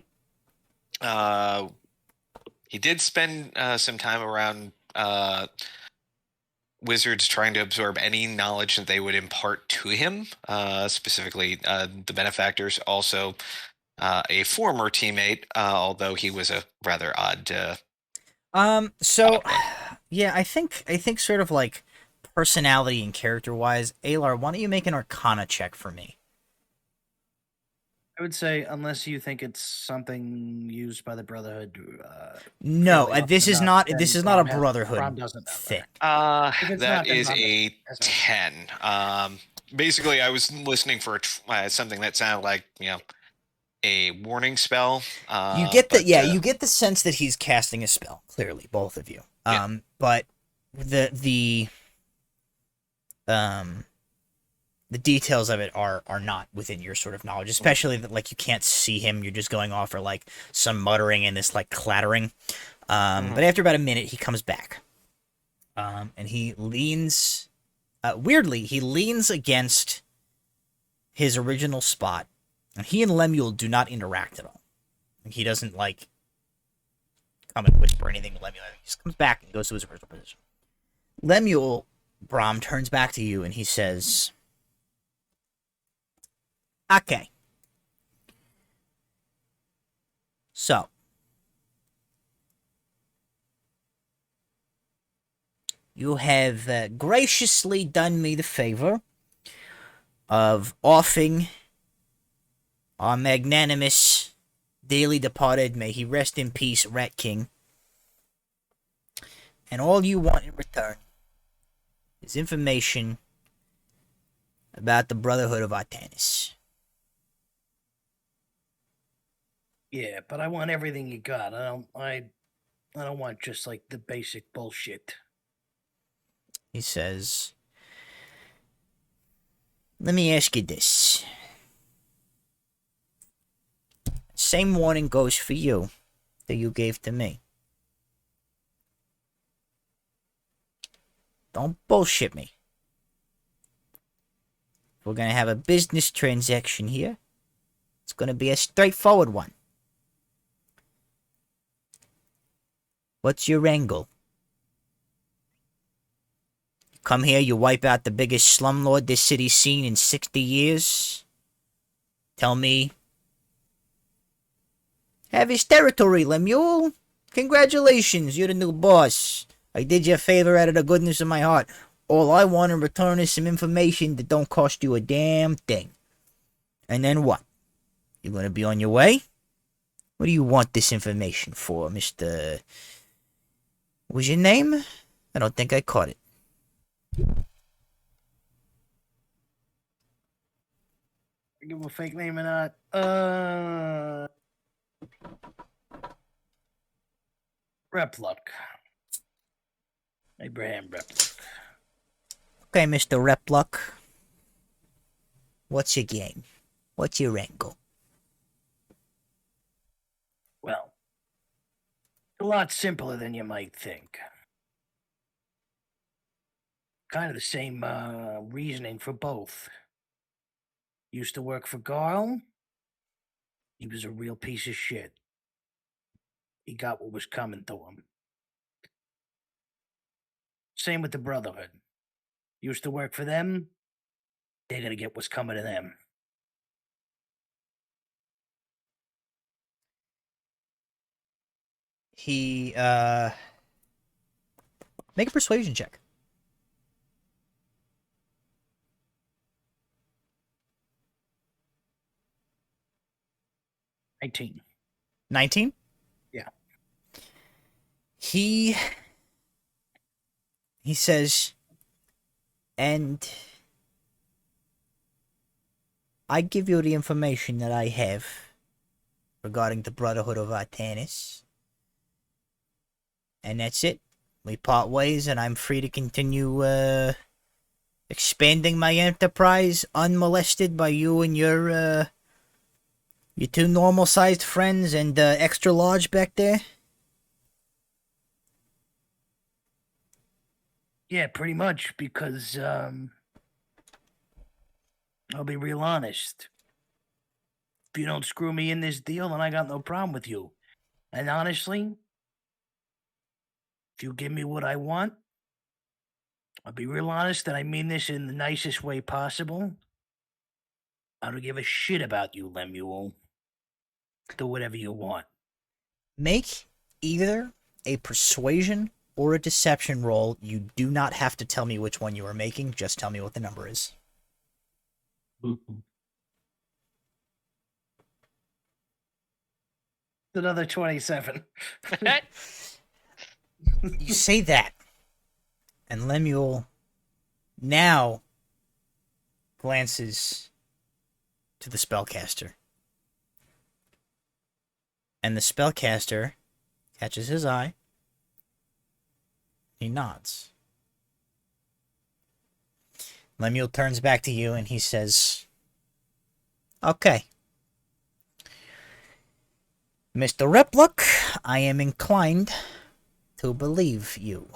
He did spend some time around wizards trying to absorb any knowledge that they would impart to him, specifically the benefactors. Also, a former teammate, although he was a rather odd. So, yeah, I think sort of like personality and character-wise, Aelar, why don't you make an Arcana check for me? I would say, unless you think it's something used by the Brotherhood. No, fairly this often is enough, not. This then is not a Bram Brotherhood doesn't know thing. If it's That not, then is Bram a doesn't. 10. Basically, I was listening for something that sounded like a warning spell. You get the but, you get the sense that he's casting a spell. Clearly, both of you. Yeah. But the details of it are not within your sort of knowledge, especially that like you can't see him. You're just going off for like some muttering and this like clattering. But after about a minute, he comes back, and he leans. Weirdly, he leans against his original spot, and he and Lemuel do not interact at all. He doesn't like come and whisper anything to Lemuel. He just comes back and goes to his original position. Lemuel, Bram, turns back to you and he says, "Okay. So, you have graciously done me the favor of offing our magnanimous dearly departed, may he rest in peace, Rat King. And all you want in return is information about the Brotherhood of Artanis." Yeah, but I want everything you got. I don't want just like the basic bullshit. He says, "Let me ask you this. Same warning goes for you that you gave to me. Don't bullshit me. If we're gonna have a business transaction here, it's gonna be a straightforward one. What's your angle? You come here, you wipe out the biggest slumlord this city's seen in 60 years. Tell me, have his territory, Lemuel. Congratulations, you're the new boss. I did you a favor out of the goodness of my heart. All I want in return is some information that don't cost you a damn thing. And then what? You gonna be on your way? What do you want this information for, Mr... What was your name? I don't think I caught it. Give him a fake name or not? Repluck. Abraham Repluck. Okay, Mr. Repluck. What's your game? What's your angle? Well, a lot simpler than you might think. Kind of the same reasoning for both. Used to work for Garl. He was a real piece of shit. He got what was coming to him. Same with the Brotherhood. Used to work for them. They're gonna get what's coming to them. He, make a persuasion check. 19. 19? Yeah. He He says, and I give you the information that I have regarding the Brotherhood of Artanis. And that's it. We part ways, and I'm free to continue expanding my enterprise unmolested by you and your two normal-sized friends and extra large back there. Yeah, pretty much, because I'll be real honest. If you don't screw me in this deal, then I got no problem with you. And honestly, if you give me what I want, I'll be real honest that I mean this in the nicest way possible. I don't give a shit about you, Lemuel. Do whatever you want. Make either a persuasion or a deception roll. You do not have to tell me which one you are making. Just tell me what the number is. Another 27. You say that, and Lemuel now glances to the spellcaster. And the spellcaster catches his eye. He nods. Lemuel turns back to you and he says, okay. Mr. Replook, I am inclined to believe you.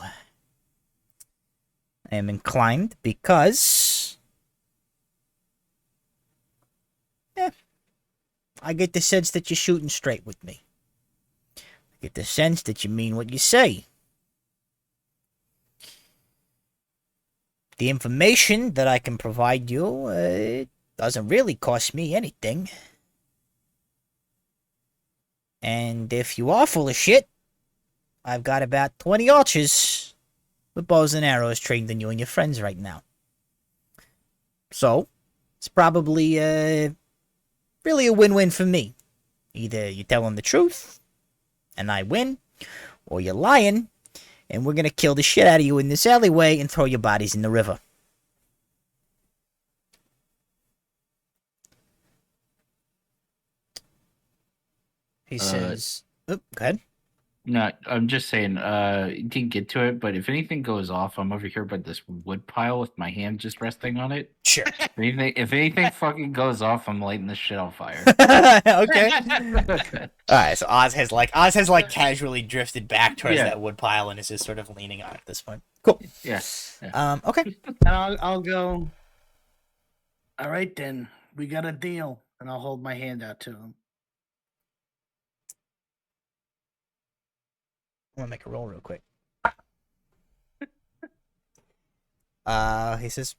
I am inclined because I get the sense that you're shooting straight with me. I get the sense that you mean what you say. The information that I can provide you it doesn't really cost me anything. And if you are full of shit, I've got about 20 archers with bows and arrows trained on you and your friends right now. So, it's probably really a win-win for me. Either you tell them the truth, and I win, or you're lying, and we're gonna kill the shit out of you in this alleyway and throw your bodies in the river. He says, oh, go ahead. No, I'm just saying, you didn't get to it, but if anything goes off, I'm over here by this wood pile with my hand just resting on it. Sure. If anything fucking goes off, I'm lighting this shit on fire. Okay. Alright, so Oz has casually drifted back towards that wood pile and is just sort of leaning on it at this point. Cool. Yeah. Okay. And I'll go, all right then, we got a deal. And I'll hold my hand out to him. I'm gonna make a roll real quick. He says,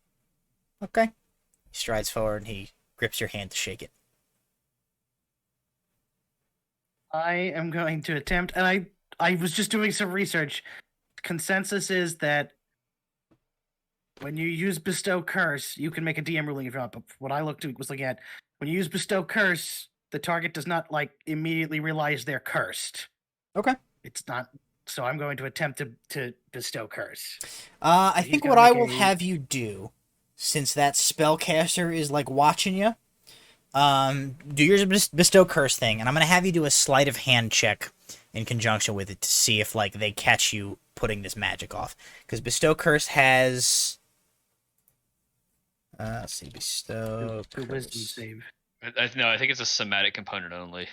okay. He strides forward and he grips your hand to shake it. I am going to attempt, and I was just doing some research. Consensus is that when you use Bestow Curse, you can make a DM ruling if you want, but what I was looking at, when you use Bestow Curse, the target does not, immediately realize they're cursed. Okay. It's not... So I'm going to attempt to bestow curse. I think what I will have you do, since that spellcaster is watching you, do your bestow curse thing, and I'm gonna have you do a sleight of hand check in conjunction with it to see if they catch you putting this magic off. Because bestow curse has, let's see, bestow two wisdom save. No, I think it's a somatic component only,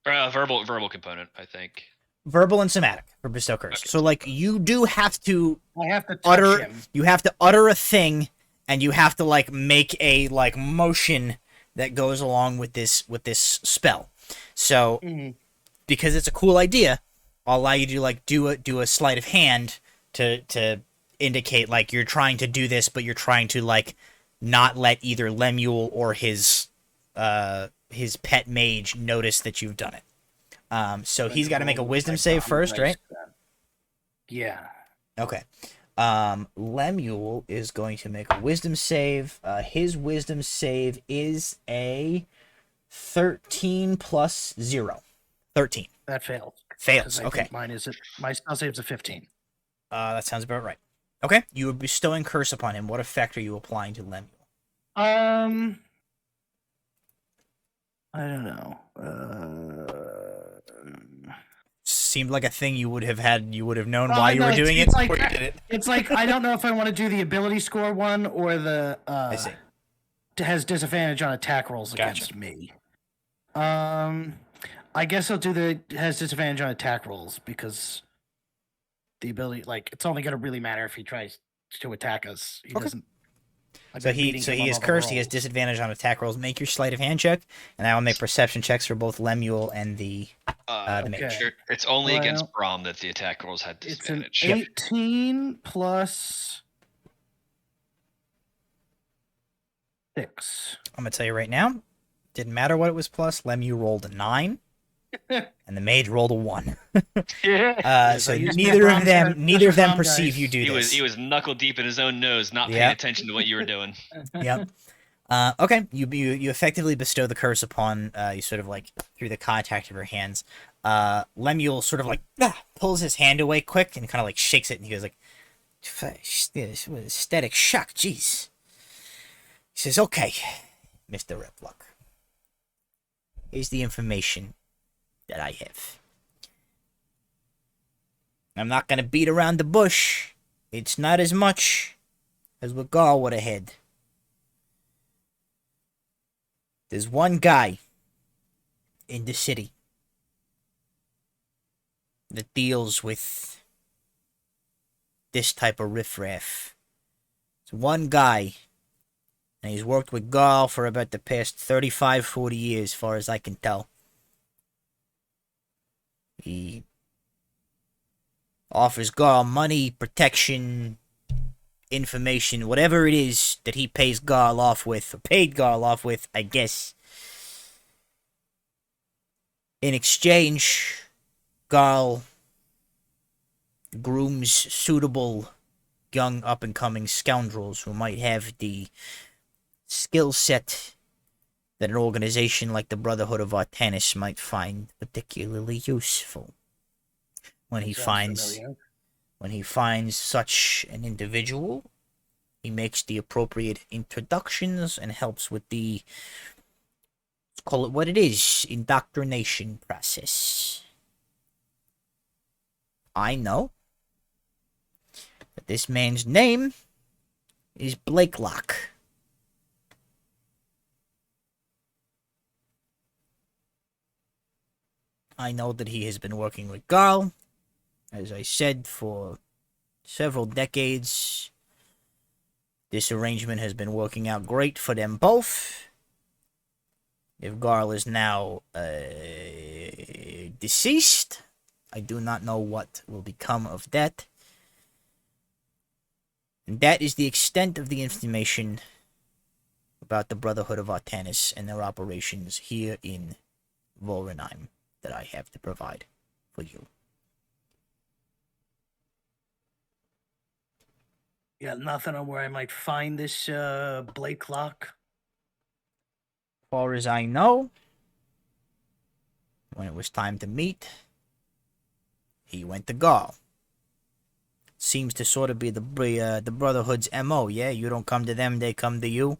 or a verbal component. I think. Verbal and somatic for bestow curse. Okay. So you do have to I have to touch him. You have to utter a thing, and you have to make a motion that goes along with this spell. So because it's a cool idea, I'll allow you to do a sleight of hand to indicate you're trying to do this, but you're trying to not let either Lemuel or his pet mage notice that you've done it. So he's got to make a wisdom save first, right? Yeah. Okay. Lemuel is going to make a wisdom save. His wisdom save is a 13 plus 0. 13. That fails. Fails. Okay. My spell save's a 15. That sounds about right. Okay, you are bestowing curse upon him. What effect are you applying to Lemuel? I don't know. Seemed like a thing you would have had. You would have known Well, why you no, were it's- doing it's it like- before you did it. It's like I don't know if I want to do the ability score one or the I see. has disadvantage on attack rolls Gotcha. against me. I guess I'll do the has disadvantage on attack rolls because the ability, like, it's only going to really matter if he tries to attack us. He Okay. doesn't. I've So been beating him he on is all the cursed. He has rolls. disadvantage on attack rolls. Make your sleight of hand check, and I will make perception checks for both Lemuel and the mage. Okay. It's only against Well, Bram that the attack rolls had It's an disadvantage. 18 plus 6. I'm gonna tell you right now. Didn't matter what it was plus. Lemuel rolled a 9, and the mage rolled a 1. Yeah. So I used my neither of Bram them Bram perceive dice. you do this. He was knuckle deep in his own nose, not paying Yep. attention to what you were doing. Yep. Okay. You effectively bestow the curse upon you, sort of like through the contact of your hands. Lemuel sort of like pulls his hand away quick and kind of like shakes it, and he goes like, "This was aesthetic shock. Jeez." He says, "Okay, Mr. Riplock. Here's the information that I have. I'm not gonna beat around the bush. It's not as much as what Gar would have had. There's one guy in the city that deals with this type of riffraff. It's one guy, and he's worked with Garl for about the past 35, 40 years, as far as I can tell. He offers Garl money, protection, information, whatever it is that he pays Garl off with, or paid Garl off with, I guess. In exchange, Garl grooms suitable young up-and-coming scoundrels who might have the skill set that an organization like the Brotherhood of Artanis might find particularly useful. When he finds such an individual, he makes the appropriate introductions and helps with the, let's call it what it is, indoctrination process. I know that this man's name is Blakelock. I know that he has been working with Garl, as I said, for several decades. This arrangement has been working out great for them both. If Garl is now deceased, I do not know what will become of that. And that is the extent of the information about the Brotherhood of Artanis and their operations here in Volrenheim that I have to provide for you. You got nothing on where I might find this Blakelock? As far as I know, when it was time to meet, he went to Garl. Seems to sort of be the Brotherhood's MO, yeah? You don't come to them, they come to you.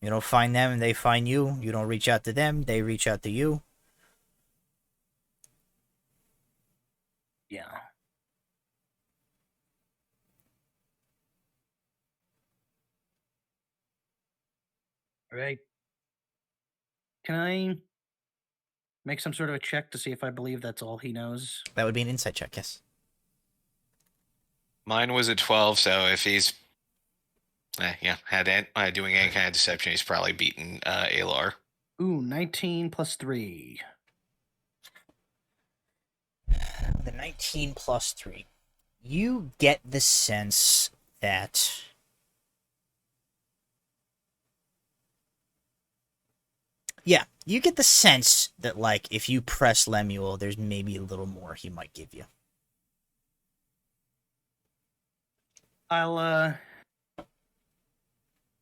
You don't find them, they find you. You don't reach out to them, they reach out to you. Yeah. All right. Can I make some sort of a check to see if I believe that's all he knows? That would be an insight check, yes. Mine was a 12, so if he's doing any kind of deception, he's probably beaten Aelar. Ooh, 19 plus 3. The 19 plus 3. You get the sense that you get the sense that, like, if you press Lemuel, there's maybe a little more he might give you. I'll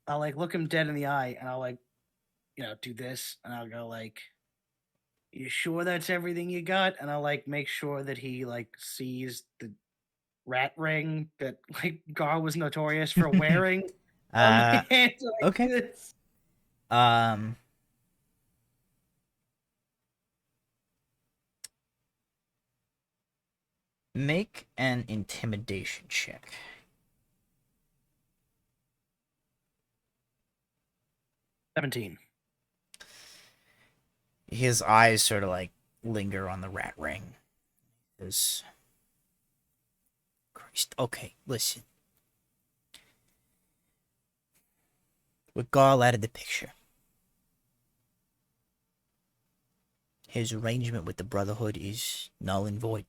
like look him dead in the eye and I'll like, do this and I'll go like, you sure that's everything you got? And I'll like make sure that he like sees the rat ring that like Gar was notorious for wearing on Uh, my hand like okay. this. Make an intimidation check. $17. His eyes sort of like linger on the rat ring. His Christ. Okay, listen. With Garl out of the picture, his arrangement with the Brotherhood is null and void.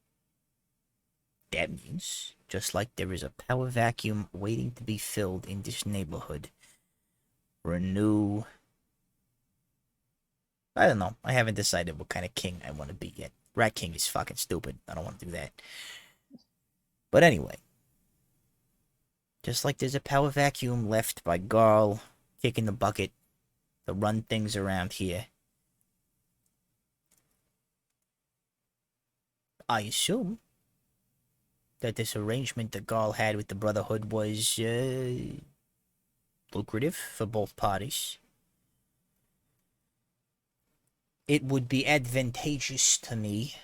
That means, just like there is a power vacuum waiting to be filled in this neighborhood for a new... I don't know. I haven't decided what kind of king I want to be yet. Rat King is fucking stupid. I don't want to do that. But anyway. Just like there's a power vacuum left by Garl kicking the bucket to run things around here. I assume that this arrangement that Garl had with the Brotherhood was lucrative for both parties. It would be advantageous to me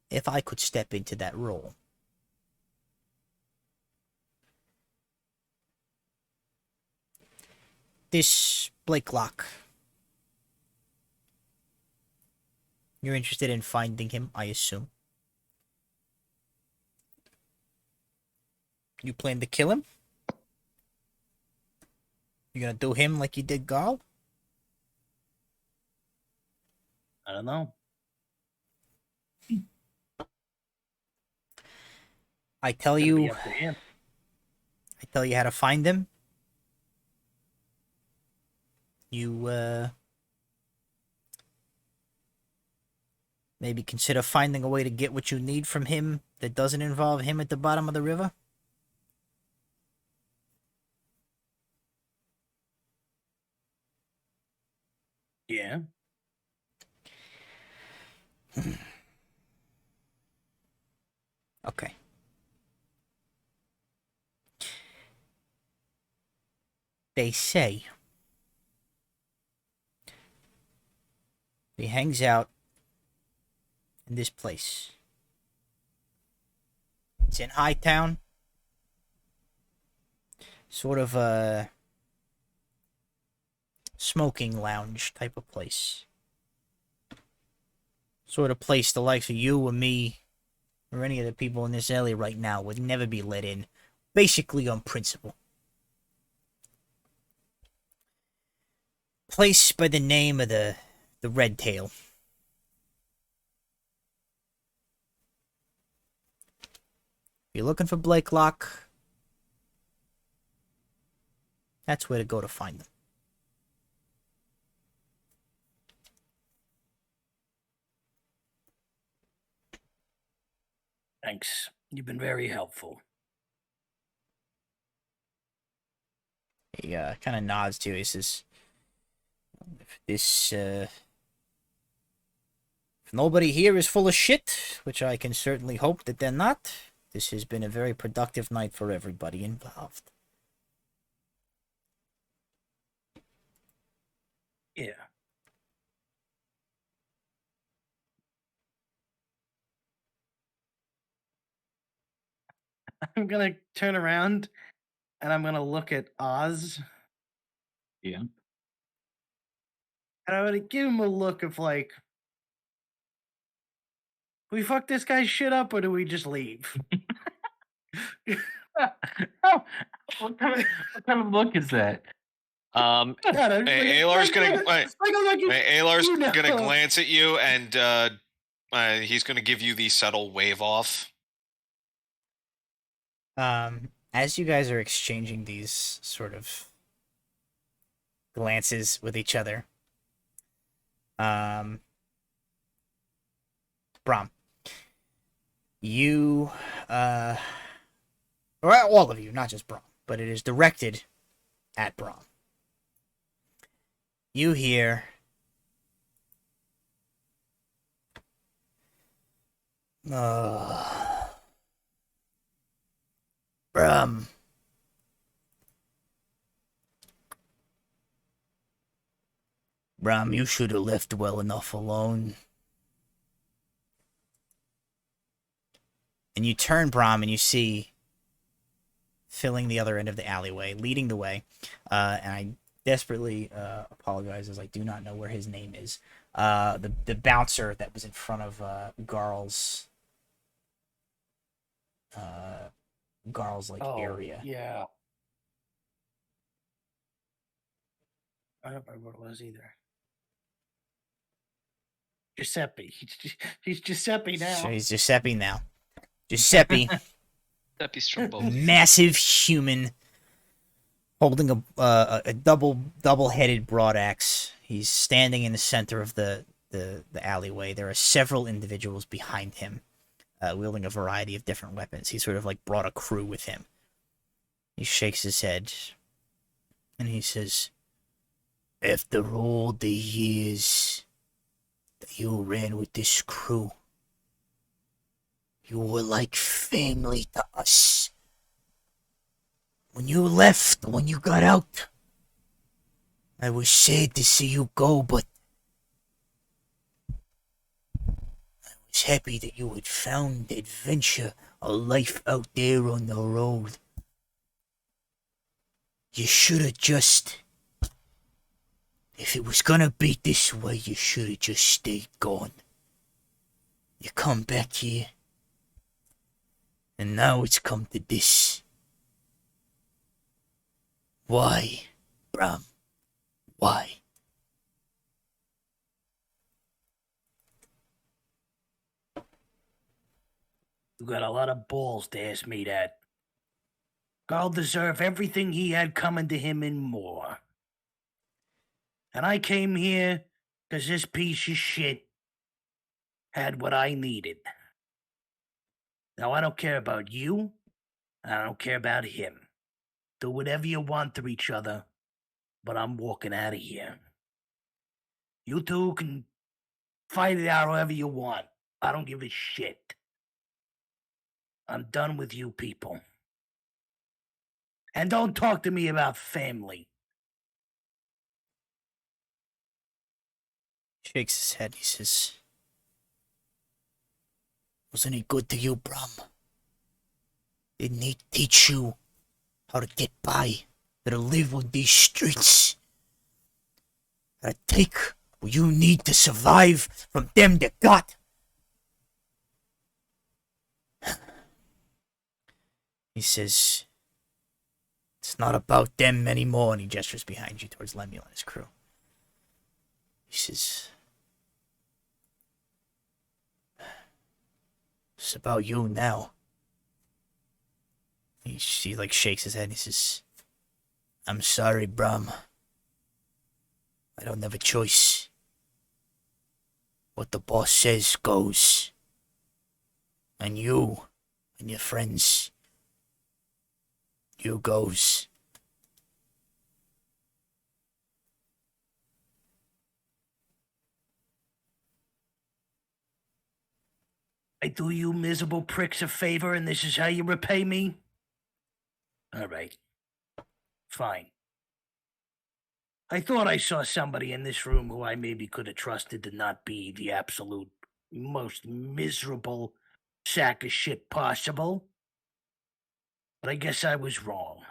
if I could step into that role. This Blakelock. You're interested in finding him, I assume. You plan to kill him? You gonna do him like you did Garl? I don't know. I tell It's gonna you, be up to him. I tell you how to find him. You, maybe consider finding a way to get what you need from him that doesn't involve him at the bottom of the river? Yeah. Okay. They say he hangs out in this place. It's in Hightown. Sort of a smoking lounge type of place. Sort of place the likes of you or me or any of the people in this area right now would never be let in. Basically on principle. Place by the name of the Red Tail. If you're looking for Blakelock, that's where to go to find them. Thanks. You've been very helpful. He kind of nods to you. He says, if nobody here is full of shit, which I can certainly hope that they're not, this has been a very productive night for everybody involved. Yeah. I'm gonna turn around and I'm gonna look at Oz. Yeah. And I'm gonna give him a look of like, we fuck this guy's shit up or do we just leave? Oh, what kind of look is that? God, I'm Hey, like, Aelar's gonna Aelar's you know. gonna glance at you and he's gonna give you the subtle wave off. As you guys are exchanging these sort of glances with each other, Bram, you, or all of you, not just Bram, but it is directed at Bram. You hear, Bram. Bram, you should have left well enough alone. And you turn, Bram, and you see, filling the other end of the alleyway, leading the way, and I desperately apologize as I do not know where his name is. The bouncer that was in front of Garl's area. Yeah. I don't remember what it was either. Giuseppe. He's Giuseppe now. So he's Giuseppe now. Giuseppe, That'd be Strombo. massive human, holding a double-headed broadaxe. He's standing in the center of the alleyway. There are several individuals behind him, wielding a variety of different weapons. He sort of like brought a crew with him. He shakes his head, and he says, "After all the years that you ran with this crew, you were like family to us. When you left, when you got out, I was sad to see you go, but I was happy that you had found adventure, a life out there on the road. You should have just... If it was gonna be this way, you should have just stayed gone. You come back here, and now it's come to this. Why, Bram? Why?" You got a lot of balls to ask me that. Garl deserved everything he had coming to him and more. And I came here because this piece of shit had what I needed. Now, I don't care about you, and I don't care about him. Do whatever you want to each other, but I'm walking out of here. You two can fight it out however you want. I don't give a shit. I'm done with you people. And don't talk to me about family. Shakes his head. He says, "Wasn't he good to you, Bram? Didn't he teach you how to get by, how to live on these streets? How to take what you need to survive from them that got?" He says, "It's not about them anymore," and he gestures behind you towards Lemuel and his crew. He says, "It's about you now." He like shakes his head and he says, "I'm sorry, Bram. I don't have a choice. What the boss says goes. And you and your friends, you goes." I do you miserable pricks a favor, and this is how you repay me? All right. Fine. I thought I saw somebody in this room who I maybe could have trusted to not be the absolute most miserable sack of shit possible. But I guess I was wrong.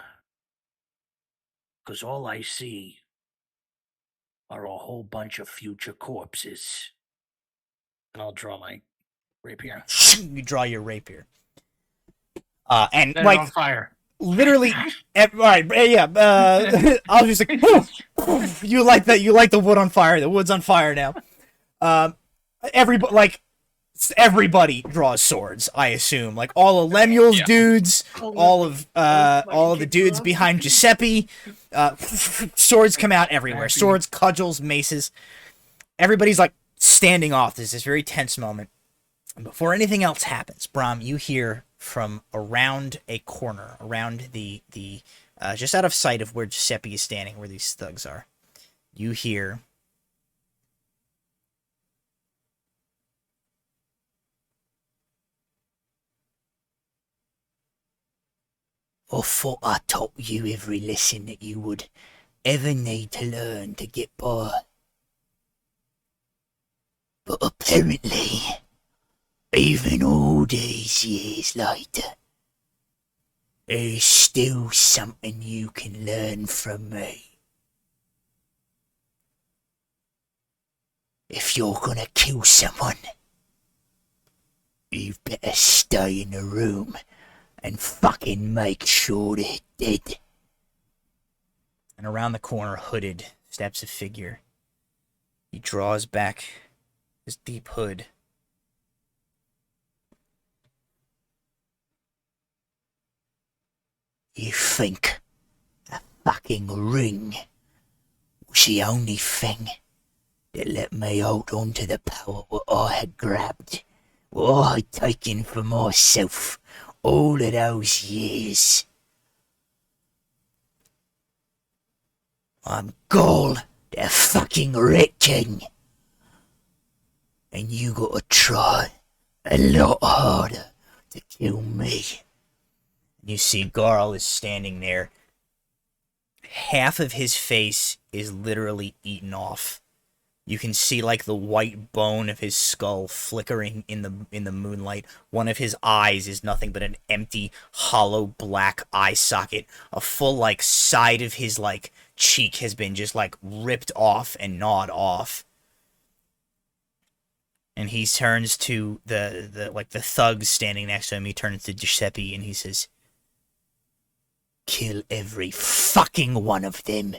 Because all I see are a whole bunch of future corpses. And I'll draw my rapier. You draw your rapier. And Set it like on fire. literally, right? Yeah. I was just like, "Poof, poof." You like that? You like the wood on fire? The wood's on fire now. Everybody draws swords. I assume, like all of Lemuel's dudes, all of the dudes behind Giuseppe. Swords come out everywhere. Swords, cudgels, maces. Everybody's like standing off. There's this very tense moment. And before anything else happens, Bram, you hear from around a corner, around the just out of sight of where Giuseppe is standing, where these thugs are. You hear I thought I taught you every lesson that you would ever need to learn to get by. But apparently, even all these years later, there's still something you can learn from me. If you're gonna kill someone, you've better stay in the room and fucking make sure they're dead. And around the corner, hooded, steps a figure. He draws back his deep hood. You think a fucking ring was the only thing that let me hold on to the power what I had grabbed, what I had taken for myself all of those years? I'm Gaul, the fucking Red King. And you gotta try a lot harder to kill me. You see Garl is standing there. Half of his face is literally eaten off. You can see like the white bone of his skull flickering in the moonlight. One of his eyes is nothing but an empty, hollow black eye socket. A full like side of his like cheek has been just like ripped off and gnawed off. And he turns to the thugs standing next to him. He turns to Giuseppe and he says, "Kill every fucking one of them."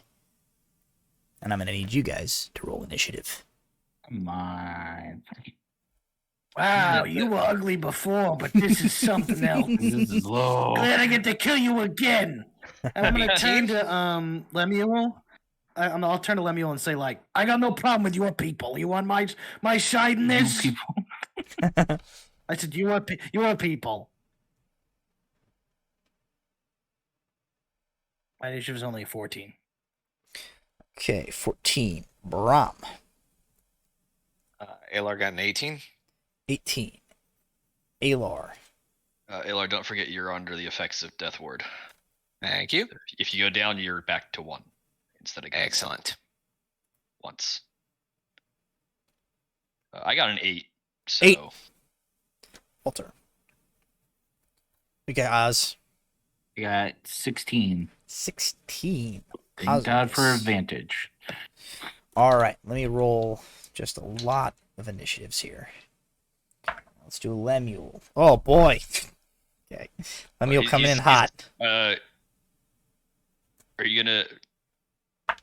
And I'm gonna need you guys to roll initiative. Come on. Wow, you were ugly before, but this is something else. This is low. Glad I get to kill you again. And I'm gonna turn to Lemuel. I'll turn to Lemuel and say, like, I got no problem with your people. You on my side in this? People. I said, you are people. My initiative is only 14. Okay, 14. Bram. Aelar got an 18. 18. Aelar. Aelar, don't forget you're under the effects of Death Ward. Thank you. If you go down, you're back to 1 instead of going Excellent. once. I got an 8. So 8. Walter. We got Oz. We got 16. 16. Thank God for Ozrius. advantage. Alright, let me roll just a lot of initiatives here. Let's do Lemuel. Oh boy. Okay. Lemuel coming in hot. Are you gonna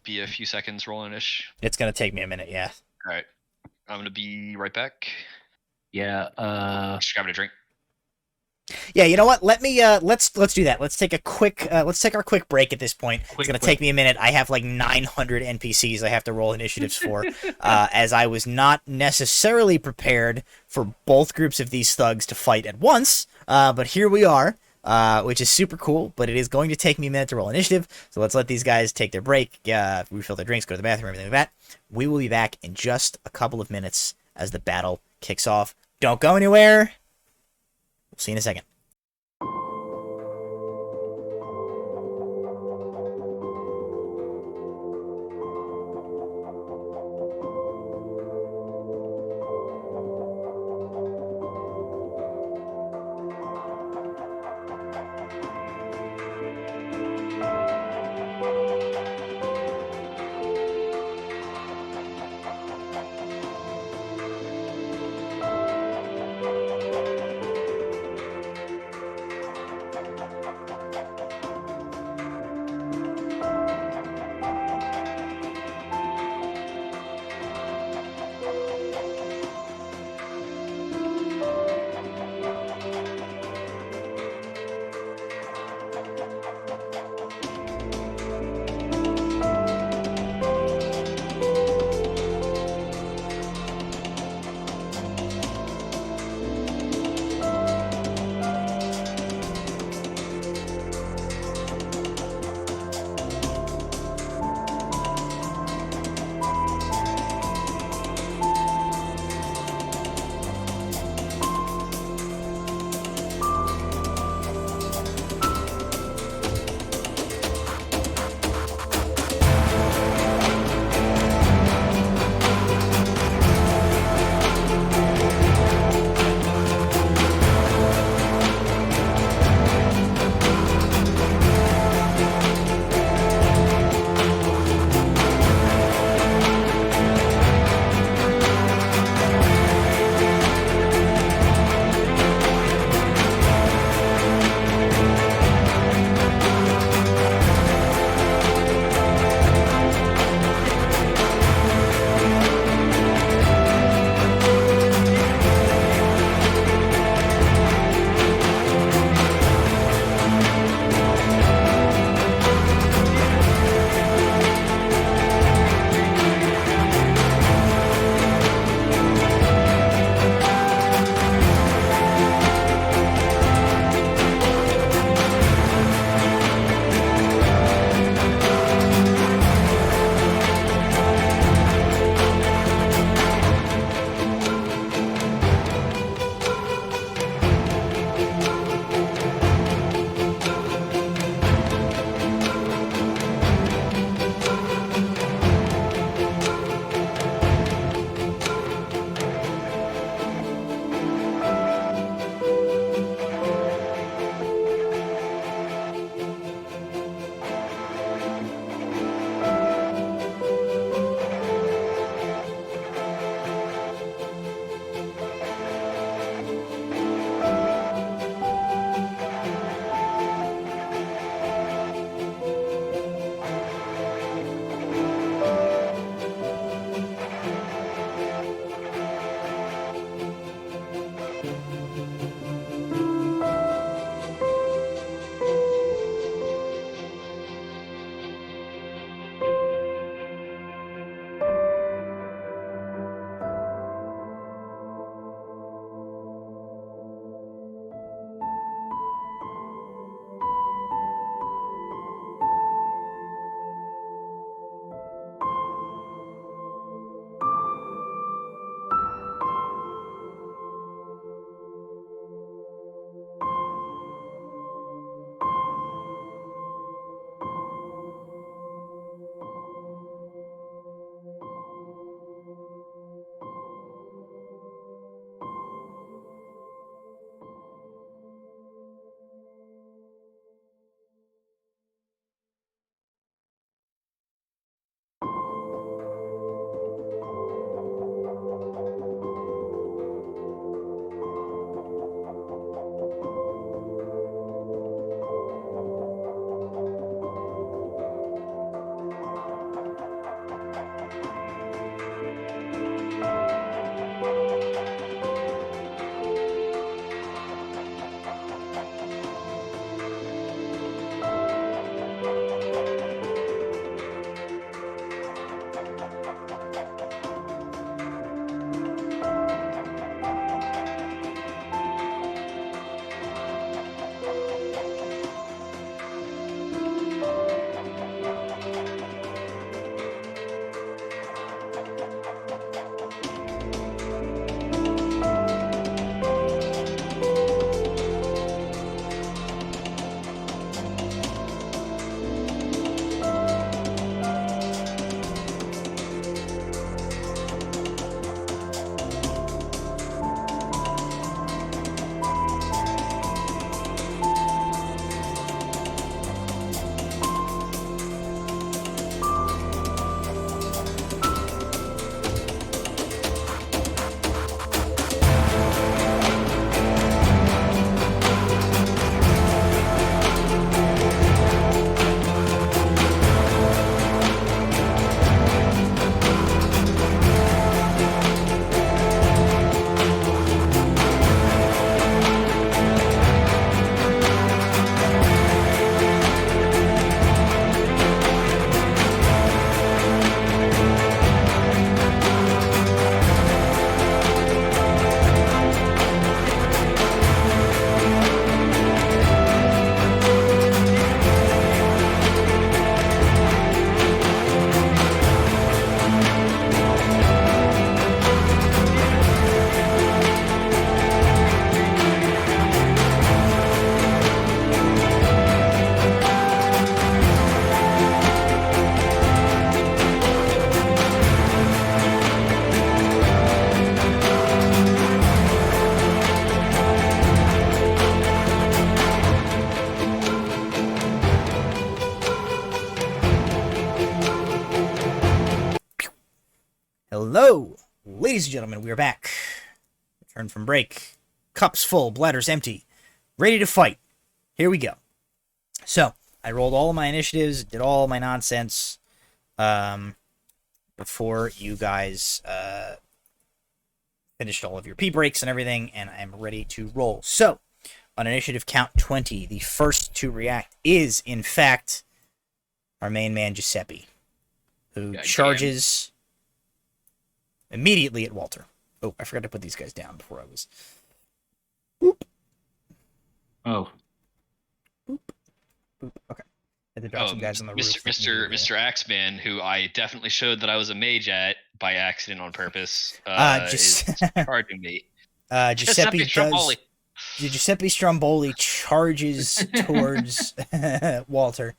be a few seconds rolling ish? It's gonna take me a minute, yeah. All right, I'm gonna be right back. Yeah, Just grabbing a drink. Yeah, you know what? Let me let's do that. Let's take our quick break at this point. It's gonna take me a minute. I have like 900 NPCs I have to roll initiatives for, as I was not necessarily prepared for both groups of these thugs to fight at once. But here we are, which is super cool. But it is going to take me a minute to roll initiative. So let's let these guys take their break, refill their drinks, go to the bathroom, everything like that. We will be back in just a couple of minutes as the battle kicks off. Don't go anywhere. We'll see you in a second. Hello, ladies and gentlemen, we are back. Returned from break. Cups full, bladders empty. Ready to fight. Here we go. So, I rolled all of my initiatives, did all my nonsense, before you guys, finished all of your pee breaks and everything, and I'm ready to roll. So, on initiative count 20, the first to react is, in fact, our main man, Giuseppe, who charges immediately at Walter. Oh, I forgot to put these guys down before I was... Boop. Oh. Boop. Boop. Okay. I had to drop some guys on the roof. Mr. Axeman, who I definitely showed that I was a mage at by accident on purpose, is charging me. Giuseppe Stromboli charges towards Walter,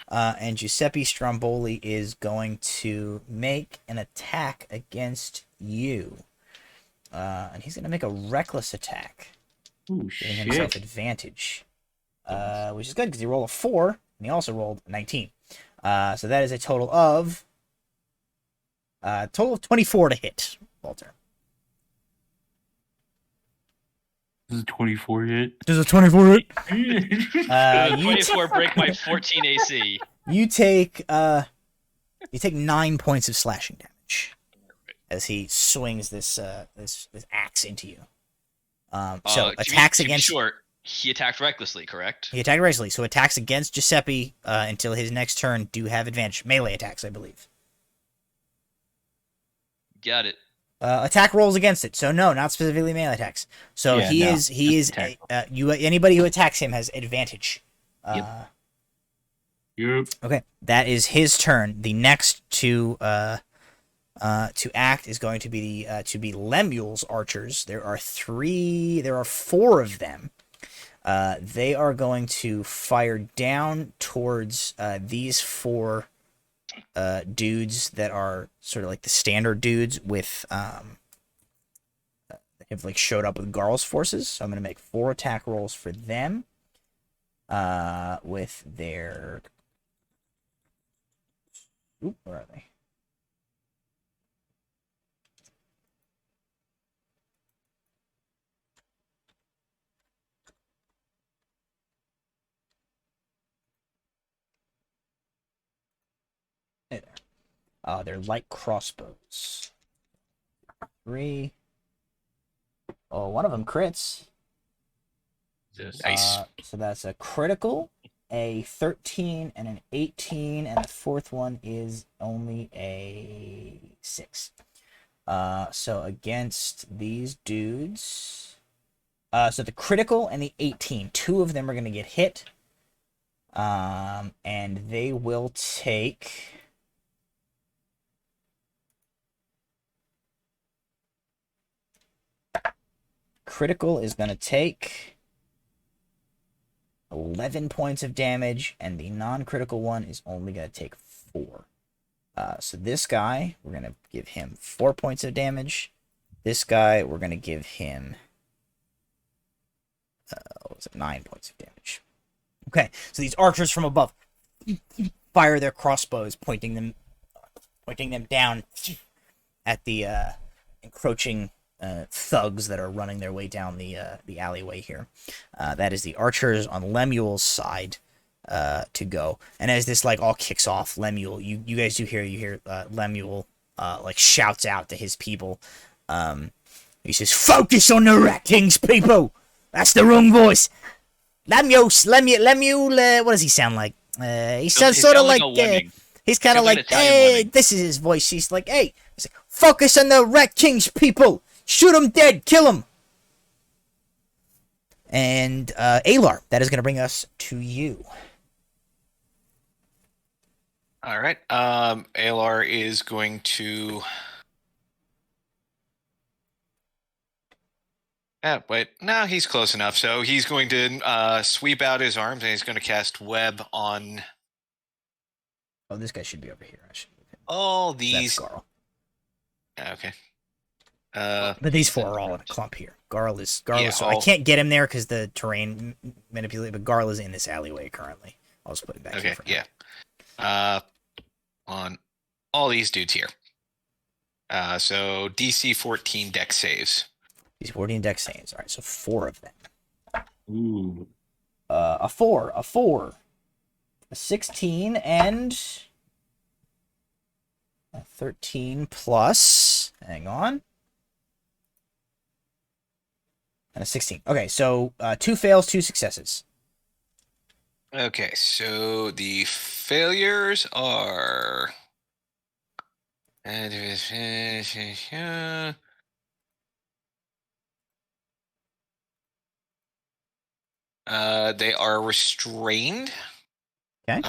and Giuseppe Stromboli is going to make an attack against you, and he's going to make a reckless attack, giving himself advantage, which is good because he rolled a 4 and he also rolled a 19. So that is a total of 24 to hit, Walter. This is 24 hit. Does a 24 hit? 24 break my 14 AC. You take 9 points of slashing damage as he swings this axe into you. So attacks against. Sure, he attacked recklessly, correct? He attacked recklessly, so attacks against Giuseppe until his next turn do have advantage. Melee attacks, I believe. Got it. Attack rolls against it, so no, not specifically melee attacks. So yeah, he is anybody who attacks him has advantage. Yep. Okay, that is his turn. The next to act is going to be Lemuel's archers. There are 4 of them. They are going to fire down towards these 4 dudes that are sort of like the standard dudes with have like showed up with Garl's forces. So I'm gonna make 4 attack rolls for them. With their where are they? Hey there. They're light crossbows. 3. Oh, one of them crits. Nice. So that's a critical, a 13, and an 18, and the 4th one is only a 6. So against these dudes, so the critical and the 18, 2 of them are going to get hit, and they will take... Critical is going to take 11 points of damage, and the non-critical one is only going to take 4. So this guy, we're going to give him 4 points of damage. This guy, we're going to give him 9 points of damage. Okay, so these archers from above fire their crossbows, pointing them down at the encroaching thugs that are running their way down the alleyway here. That is the archers on Lemuel's side to go. And as this like all kicks off, Lemuel, you guys do hear Lemuel like shouts out to his people. He says, "Focus on the Rat King's people. That's the wrong voice. Lemuel. What does he sound like? He sounds sort of like he's kind of like, hey, this is his voice. He's like, hey, he's like, focus on the Rat King's people. Shoot him dead. Kill him." And Aelar, that is going to bring us to you. All right. Aelar is going to... wait. No, he's close enough. So he's going to sweep out his arms, and he's going to cast Web on... Oh, this guy should be over here. All these... That's Garl. Okay. But these 4 are all in a clump here. Garl is so I all... can't get him there because the terrain manipulated, but Garl is in this alleyway currently. I'll just put it back here for now. On all these dudes here. So DC 14 dex saves. These 14 dex saves. All right, so 4 of them. Ooh. A 4, a 16, and a 13 plus. Hang on. And a 16. Okay, so 2 fails, 2 successes. Okay, so the failures are. They are restrained. Okay.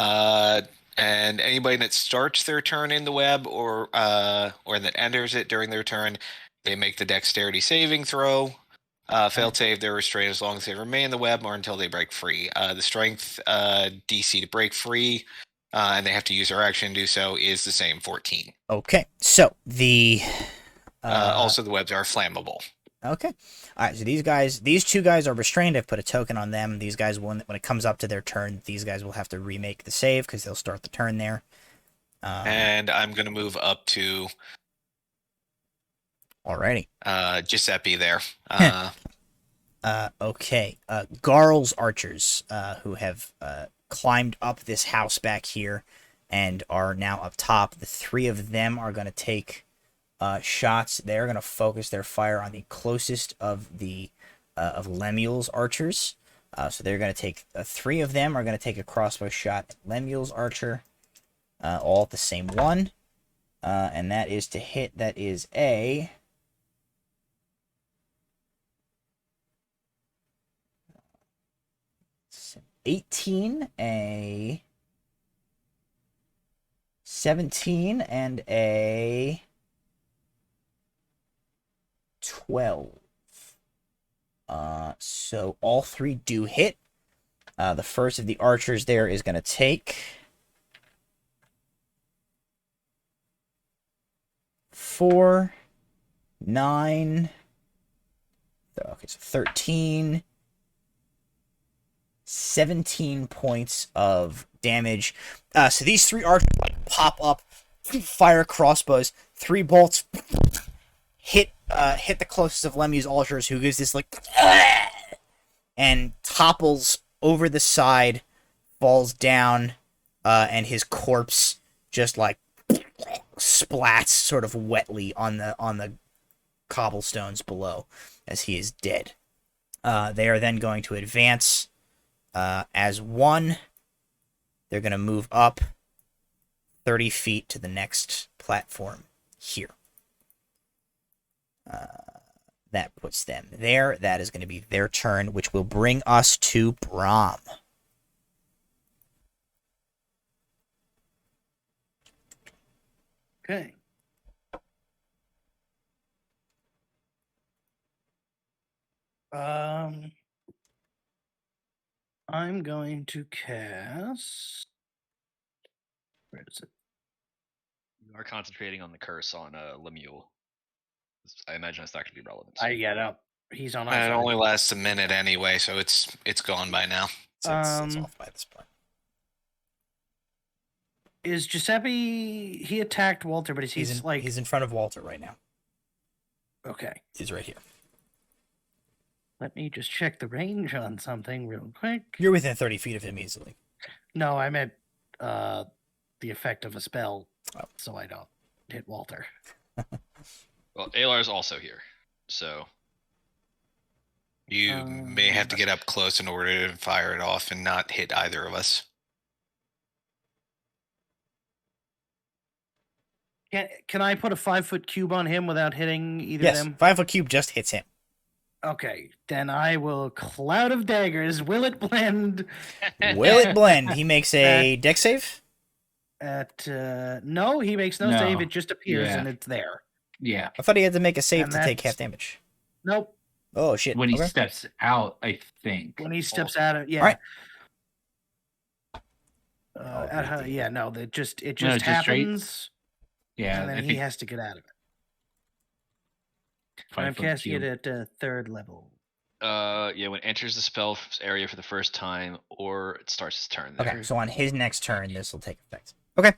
And anybody that starts their turn in the web or that enters it during their turn, they make the dexterity saving throw. Failed save, they're restrained as long as they remain in the web or until they break free. The strength DC to break free, and they have to use their action to do so, is the same, 14. Okay, so the... also, the webs are flammable. Okay. All right, so these 2 guys are restrained. I've put a token on them. These guys, when it comes up to their turn, these guys will have to remake the save because they'll start the turn there. And I'm going to move up to Alrighty. Giuseppe there. Okay. Garl's archers, who have climbed up this house back here and are now up top. The 3 of them are going to take shots. They're going to focus their fire on the closest of the of Lemuel's archers. So they're going to take 3 of them are going to take a crossbow shot at Lemuel's archer, all at the same one, and that is to hit. That is a 18, a 17, and a 12. So all 3 do hit. The first of the archers there is going to take 4, 9. Okay, so 13, 17 points of damage. So these 3 archers pop up, fire crossbows, 3 bolts hit the closest of Lemmy's archers, who gives this and topples over the side, falls down, and his corpse just splats sort of wetly on the cobblestones below as he is dead. They are then going to advance as one. They're going to move up 30 feet to the next platform here. That puts them there. That is going to be their turn, which will bring us to Bram. Okay. I'm going to cast. Where is it? You are concentrating on the curse on Lemuel. I imagine it's not going to be relevant. No. He's on. It only lasts a minute anyway, so it's gone by now. It's off by this point. Is Giuseppe? He attacked Walter, but he's in front of Walter right now. Okay. He's right here. Let me just check the range on something real quick. You're within 30 feet of him easily. No, I meant the effect of a spell, Oh. so I don't hit Walter. Well, Aelar is also here, so You may have to get up close in order to fire it off and not hit either of us. Can I put a 5-foot cube on him without hitting either Yes, of them? 5-foot cube just hits him. Okay, then I will Cloud of Daggers. Will it blend? Will it blend? He makes a dex save? No, he makes no save. It just appears and it's there. Yeah. I thought he had to make a save And to take that's- half damage. Nope. Oh, shit. When he Okay. steps out, I think. When he steps out of, yeah. Alright. It just No, just happens, Yeah, and I then he think has to get out of it. I'm 5 foot casting cube. it at 3rd level. when it enters the spell area for the first time, or it starts its turn there. Okay, so on his next turn, this will take effect. Okay.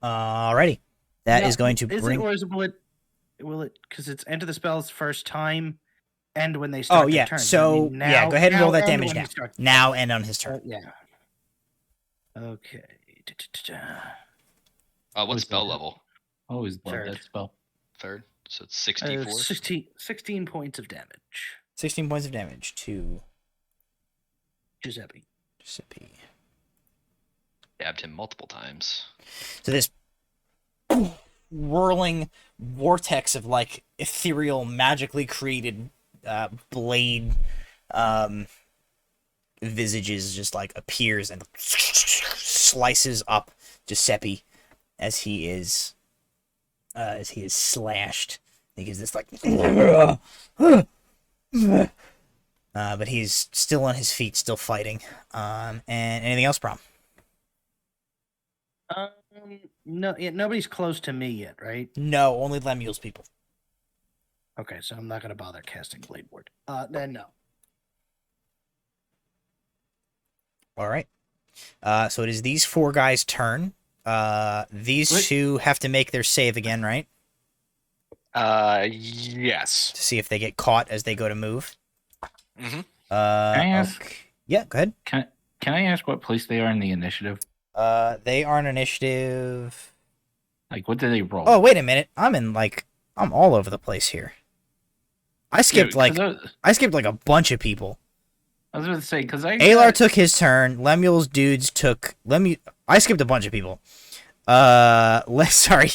Alrighty. That Now, is going to is bring. it, or is it, will it, because it's enter the spell's first time and when they start Oh, yeah. their turn. So, yeah, go ahead and roll that damage when now. he starts- Now and on his turn. Yeah. Okay. What What's spell that? level? Always love Third. that spell. Third. So it's 64. 16 points of damage. 16 points of damage to Giuseppe. Giuseppe. Stabbed him multiple times. So this whirling vortex of like ethereal, magically created blade visages just like appears and slices up Giuseppe as he is slashed. He gives this like but he's still on his feet, still fighting. And anything else, Bram? No, nobody's close to me yet, right? No, only Lemuel's people. Okay, so I'm not gonna bother casting Blade Ward. Then no. All right. So it is these 4 guys' turn. These What? 2 have to make their save again, right? Yes. To see if they get caught as they go to move. Mm-hmm. Can I ask? Okay. Yeah, go ahead. Can I ask what place they are in the initiative? They are an initiative. Like, what do they roll? Oh, wait a minute. I'm all over the place here. I skipped like a bunch of people. I was going to say because Aelar took his turn. Lemuel's dudes took I skipped a bunch of people. Sorry.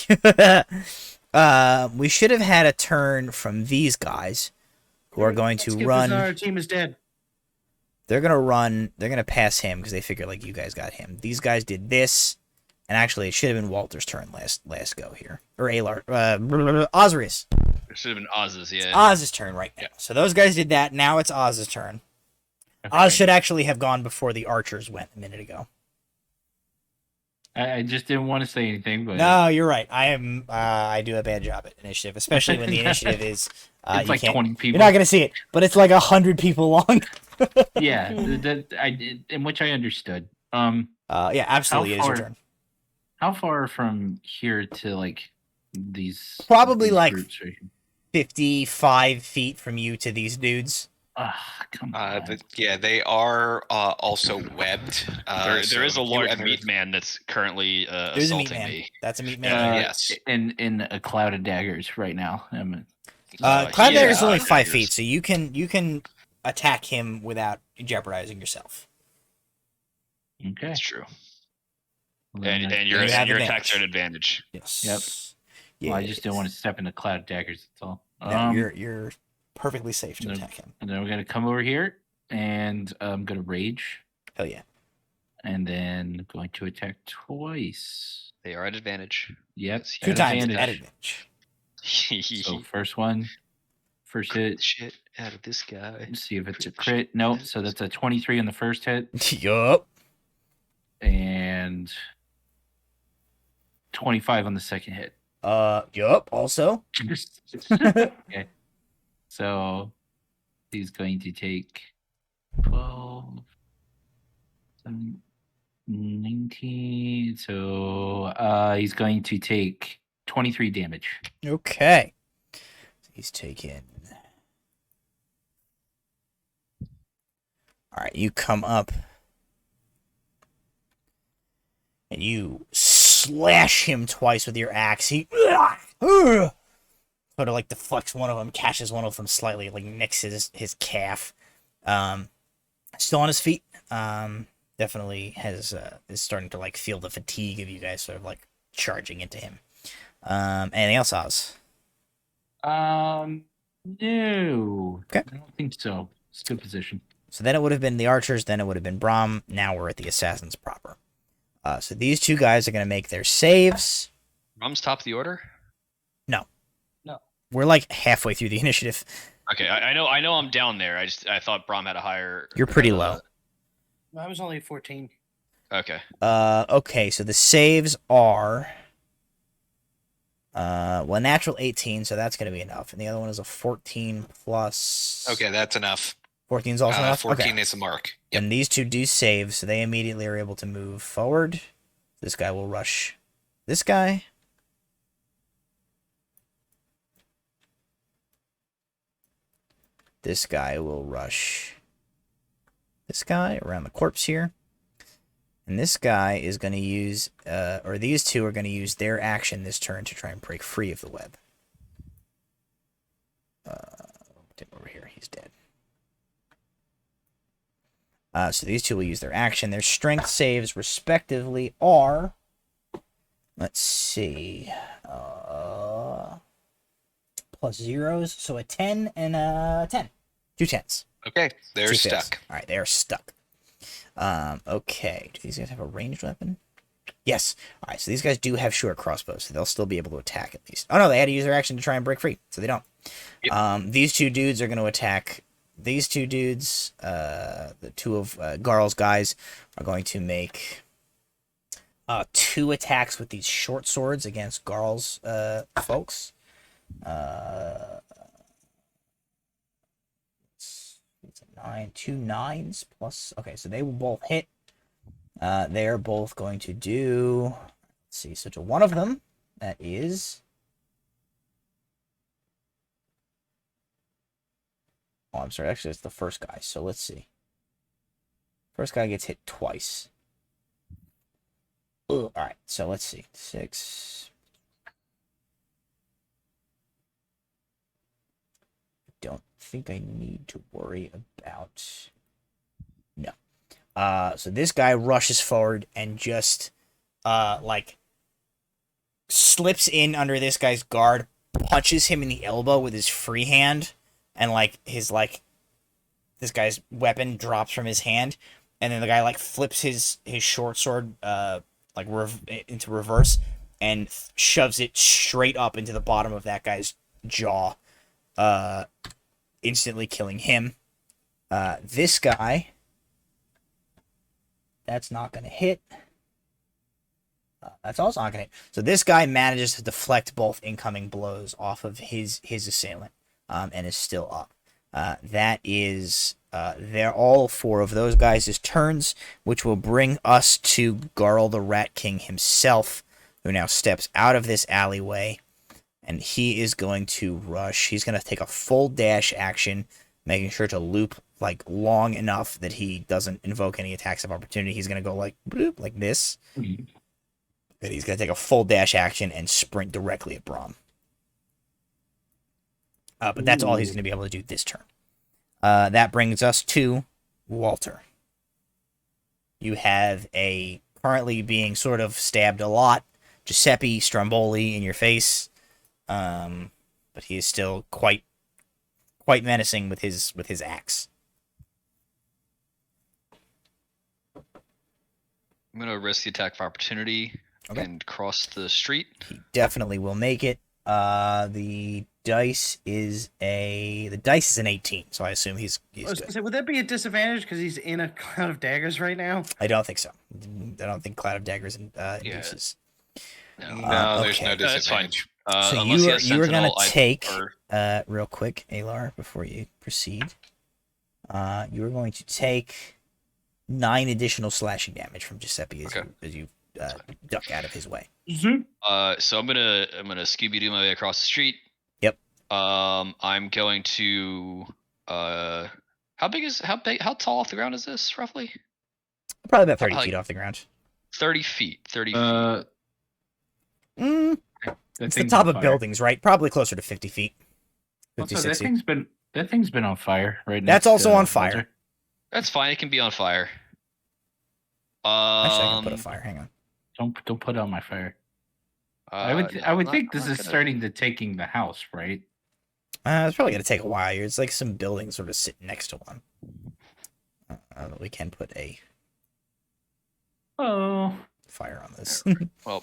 We should have had a turn from these guys who are going to run. Our team is dead. They're gonna run. They're gonna pass him because they figure like you guys got him. These guys did this, and actually it should have been Walter's turn last go here, or Aelar, Ozrius. It should have been Oz's, yeah. Oz's turn right now. Yeah. So those guys did that. Now it's Oz's turn. Oz should actually have gone before the archers went a minute ago. I just didn't want to say anything, but No, you're right. I do a bad job at initiative, especially when the initiative is. it's you like can't- 20 people. You're not gonna see it, but it's like 100 people long. Yeah, I did, in which I understood. Yeah, absolutely, it is your far- turn. How far from here to like these? Probably these like groups right here? 55 feet from you to these dudes. Come on. Yeah, they are also webbed. There is a you large and meat man that's currently There's a meat assaulting man. me. That's a meat man. yes. In a cloud of daggers right now. Cloud yeah, Dagger is only 5 daggers. feet, so you can attack him without jeopardizing yourself. Okay. That's true. Well, then And that- your you have attacks are advantage. an advantage. Yes. Yep. Yeah. Well, I just don't want to step in a cloud of daggers. That's all. No, you're perfectly safe to no. attack him. And then we're gonna come over here, and I'm gonna rage, Hell yeah. and then going to attack twice. They are at advantage. Yep. Yes, 2 at times advantage. at advantage. So first one, first hit. Shit out of this guy. Let's see if it's a Crit crit. shit Nope. out So of that's a 23 on the first hit, Yup. and 25 on the second hit. Yup, also. Okay. So he's going to take 12, 19. So he's going to take 23 damage. Okay. He's taken. Alright, you come up. And you slash him twice with your axe. He sort of like deflects one of them, catches one of them slightly, like nicks his calf. Still on his feet. Definitely is starting to like feel the fatigue of you guys sort of like charging into him. Anything else, Oz? No. Okay. I don't think so. It's a good position. So then it would have been the archers, then it would have been Bram. Now we're at the assassins proper. So these 2 guys are going to make their saves. Rum's top of the order. We're like halfway through the initiative. Okay, I know I'm down there. I thought Bram had a higher. You're pretty low. I was only 14. Okay. Okay, so the saves are natural 18, so that's going to be enough. And the other one is a 14 plus. Okay, that's enough. 14 is also enough. 14 Okay. is the mark. Yep. And these 2 do save, so they immediately are able to move forward. This guy will rush this guy. This guy will rush this guy around the corpse here. And this guy is going to use, or these two are going to use their action this turn to try and break free of the web. Over here, he's dead. So these two will use their action. Their strength saves, respectively, are... Let's see. Plus zeros, so a 10 and a 10. 2 10s. Okay, they're 2 stuck. fails. All right, they are stuck. Okay. Do these guys have a ranged weapon? Yes. All right, so these guys do have short crossbows, so they'll still be able to attack at least. Oh, no, they had to use their action to try and break free, so they don't. Yep. These two dudes are going to attack these two dudes. The two of Garl's guys are going to make 2 attacks with these short swords against Garl's folks. It's a 9, 2 9s plus. Okay, so they will both hit. They are both going to do. Let's see. So to one of them, that is. Oh, I'm sorry. Actually, it's the first guy. So let's see. First guy gets hit twice. Ugh. All right. So let's see. 6. Don't think I need to worry about. No. So this guy rushes forward and just like slips in under this guy's guard, punches him in the elbow with his free hand, and like his this guy's weapon drops from his hand, and then the guy like flips his short sword into reverse and shoves it straight up into the bottom of that guy's jaw, instantly killing him. This guy, that's not going to hit. That's also not going to hit. So this guy manages to deflect both incoming blows off of his assailant, and is still up. That is, they're all 4 of those guys' turns, which will bring us to Garl the Rat King himself, who now steps out of this alleyway, and he is going to rush. He's going to take a full dash action, making sure to loop like long enough that he doesn't invoke any attacks of opportunity. He's going to go like bloop, like this. Mm-hmm. And he's going to take a full dash action and sprint directly at Bram. But that's all he's going to be able to do this turn. That brings us to Walter. You have a currently being sort of stabbed a lot Giuseppe Stromboli in your face. But he is still quite menacing with his axe. I'm gonna risk the attack of opportunity and cross the street. He definitely will make it. The dice is an 18, so I assume he's I was good. gonna say, would that be a disadvantage because he's in a cloud of daggers right now? I don't think so. I don't think Cloud of Daggers induces. No, there's okay. no That's fine. disadvantage. So Unless he has you are going Sentinel, to take, or- real quick, Aelar, before you proceed, you are going to take 9 additional slashing damage from Giuseppe as you duck out of his way. So I'm gonna Scooby Doo my way across the street. Yep. I'm going to how tall off the ground is this roughly? Probably about 30 Like- feet off the ground. 30 feet. 30 feet. It's the top of buildings, right? Probably closer to 50 feet. 50, Also, 60. that thing's been on fire right now. That's also on fire. That's fine. It can be on fire. Actually, I can put a fire. Hang on. Don't put on my fire. I no, would I'm think this not is gonna- starting to taking the house, right? It's probably going to take a while. It's like some buildings sort of sitting next to one. We can put a fire on this. Well,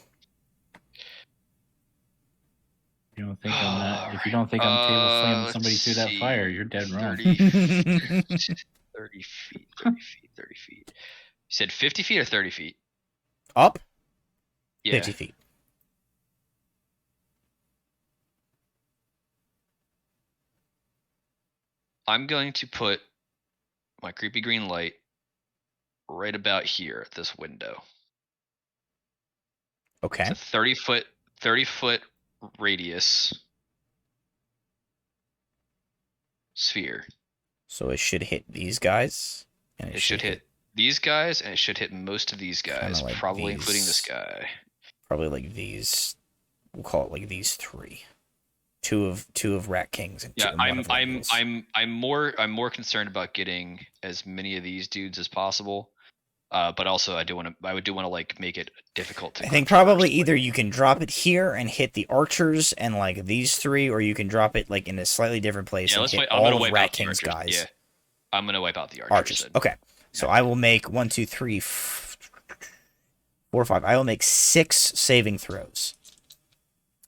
You don't think I'm not? If you don't think I'm table slamming somebody through that fire, you're dead wrong. 30 feet. 30 feet. 30 feet. You said 50 feet or 30 feet? Up? Yeah. 50 feet. I'm going to put my creepy green light right about here at this window. Okay. It's a 30 foot radius sphere. So it should hit these guys. And It should hit these guys, and it should hit most of these guys, like probably including this these. guy. Probably like these. We'll call it like these three. Two of Rat Kings and Yeah, one of Lemuels. I'm more concerned about getting as many of these dudes as possible. But also I do want to like make it difficult to. I think probably either you can drop it here and hit the archers and like these three, or you can drop it like in a slightly different place and hit all of Rat King's guys. Yeah, I'm gonna wipe out the Archers. Okay, so I will make 1, 2, 3, 4, 5. I will make 6 saving throws.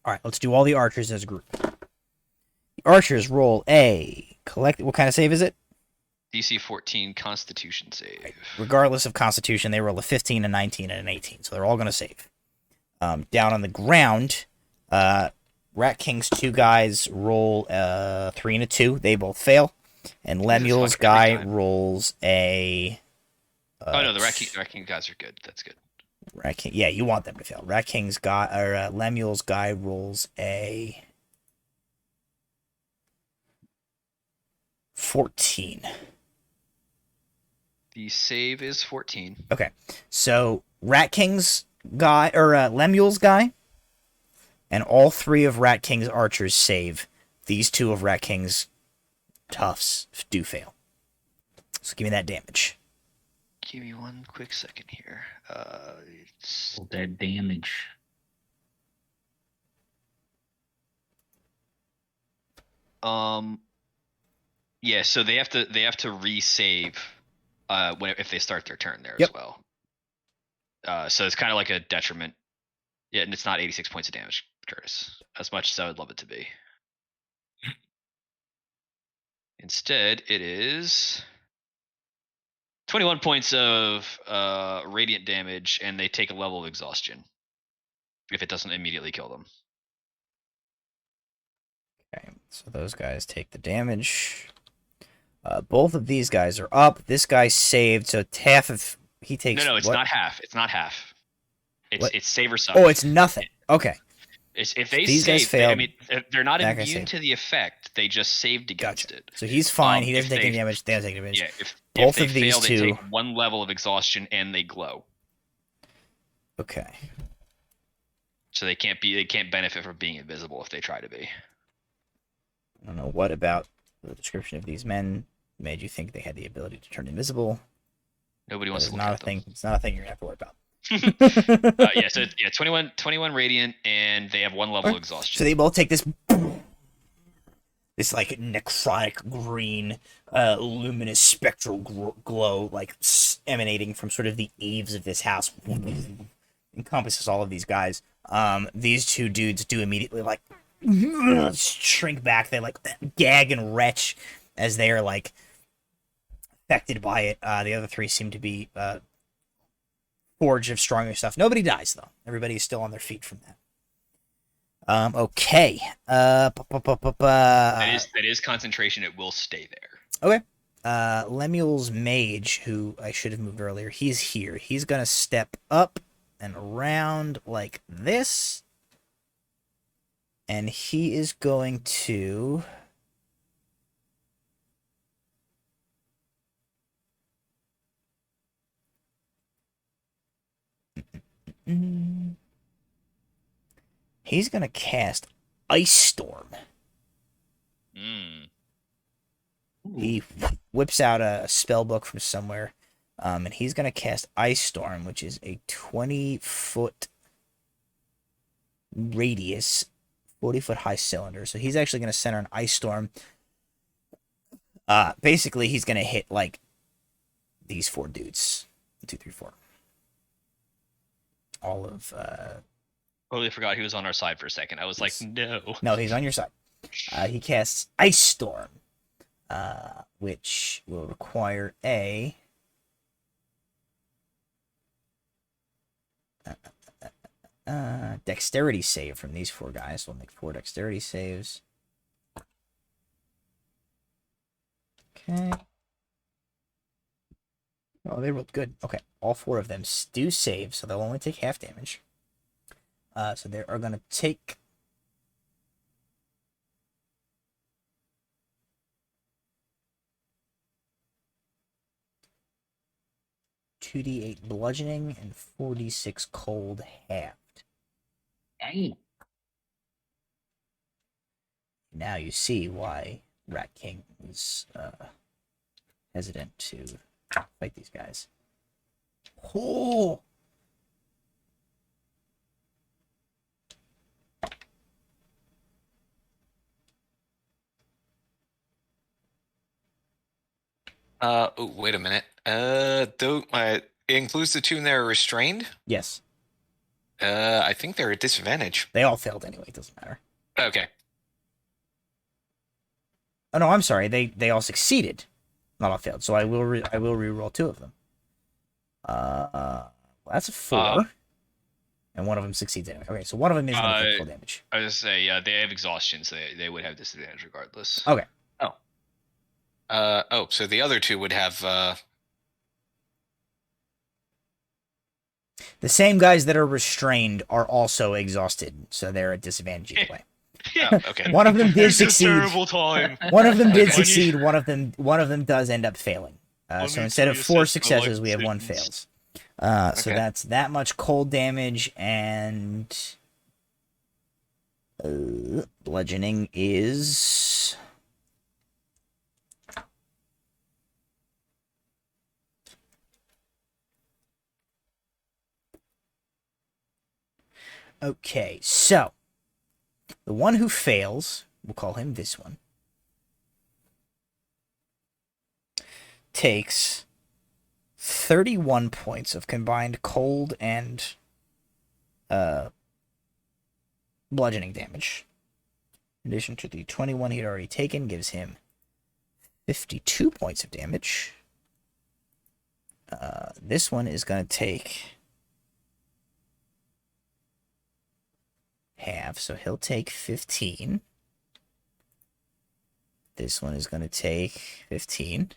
All right, let's do all the archers as a group. The archers roll a collect. What kind of save is it? DC 14 Constitution save. Right. Regardless of Constitution, they roll a 15, a 19, and an 18, so they're all going to save. Down on the ground, Rat King's 2 guys roll 3 and a 2. They both fail. And Lemuel's guy rolls a... oh, no, the Rat King guys are good. That's good. Rat King, yeah, you want them to fail. Rat King's guy, or Lemuel's guy rolls a 14. The save is 14. Okay, so Rat King's guy, or Lemuel's guy, and all 3 of Rat King's archers save. These 2 of Rat King's toughs do fail. So give me that damage. Give me one quick second here. It's That damage. yeah, so they have to resave if they start their turn there Yep. as well. So it's kind of like a detriment. Yeah, and it's not 86 points of damage, Curtis, as much as I would love it to be. Instead, it is 21 points of radiant damage, and they take a level of exhaustion if it doesn't immediately kill them. Okay, so those guys take the damage. Both of these guys are up. This guy saved, so half of he takes. No, it's what? not half. It's not half. It's save or suck. Oh, it's nothing. Okay. If they These guys save, failed, I mean, they're not that guy immune saved. to the effect. They just saved against Gotcha. it. So he's fine. He If doesn't take they- any damage. They don't take damage. Yeah, if Both they of these fail, two- they take 1 level of exhaustion and they glow, Okay. so they can't benefit from being invisible if they try to be. I don't know what about the description of these men made you think they had the ability to turn invisible. Nobody That wants is to look not a at them. thing. It's not a thing you're gonna have to worry about. Yeah, so 21 radiant, and they have 1 level of exhaustion. So they both take this like necrotic green, luminous spectral glow, like emanating from sort of the eaves of this house, encompasses all of these guys. These 2 dudes do immediately like shrink back. They like gag and retch as they are like affected by it. The other 3 seem to be forged of stronger stuff. Nobody dies though. Everybody is still on their feet from that. Okay. That is concentration. It will stay there. Okay. Lemuel's mage, who I should have moved earlier, he's here. He's gonna step up and around like this. And he is going to... He's gonna cast Ice Storm. Mm. He whips out a spell book from somewhere, and he's gonna cast Ice Storm, which is a 20-foot radius, 40-foot high cylinder. So he's actually gonna center an Ice Storm. Basically, he's gonna hit like these 4 dudes. 1, 2, 3, 4. All of Totally forgot he was on our side for a second. I was like, no. No, he's on your side. He casts Ice Storm, which will require a dexterity save from these 4 guys. We'll make 4 dexterity saves. Okay. Oh, they rolled good. Okay, all 4 of them do save, so they'll only take half damage. So they are going to take... 2d8 bludgeoning, and 4d6 cold halved. Dang. Now you see why Rat King was hesitant to fight these guys. Oh! Oh, wait a minute. It includes the two that are restrained. Yes. I think they're at disadvantage. They all failed anyway, it doesn't matter. Okay. Oh no, I'm sorry. They all succeeded. Not all failed. So I will re-roll 2 of them. That's a 4. And one of them succeeds anyway. Okay, so one of them is going to take full damage. I was gonna say, yeah, they have exhaustion, so they would have disadvantage regardless. Okay. So the other two would have The same guys that are restrained are also exhausted, so they're at disadvantage either way. okay. One of them did It's a succeed. terrible time. One of them did Okay. succeed. One of them does end up failing. So instead of 4 successes, we have 1 fails. So Okay. that's that much cold damage, and bludgeoning is okay. So the one who fails, we'll call him this one, takes 31 points of combined cold and bludgeoning damage. In addition to the 21 he'd already taken, gives him 52 points of damage. This one is going to take half, so he'll take 15. This one is going to take 15.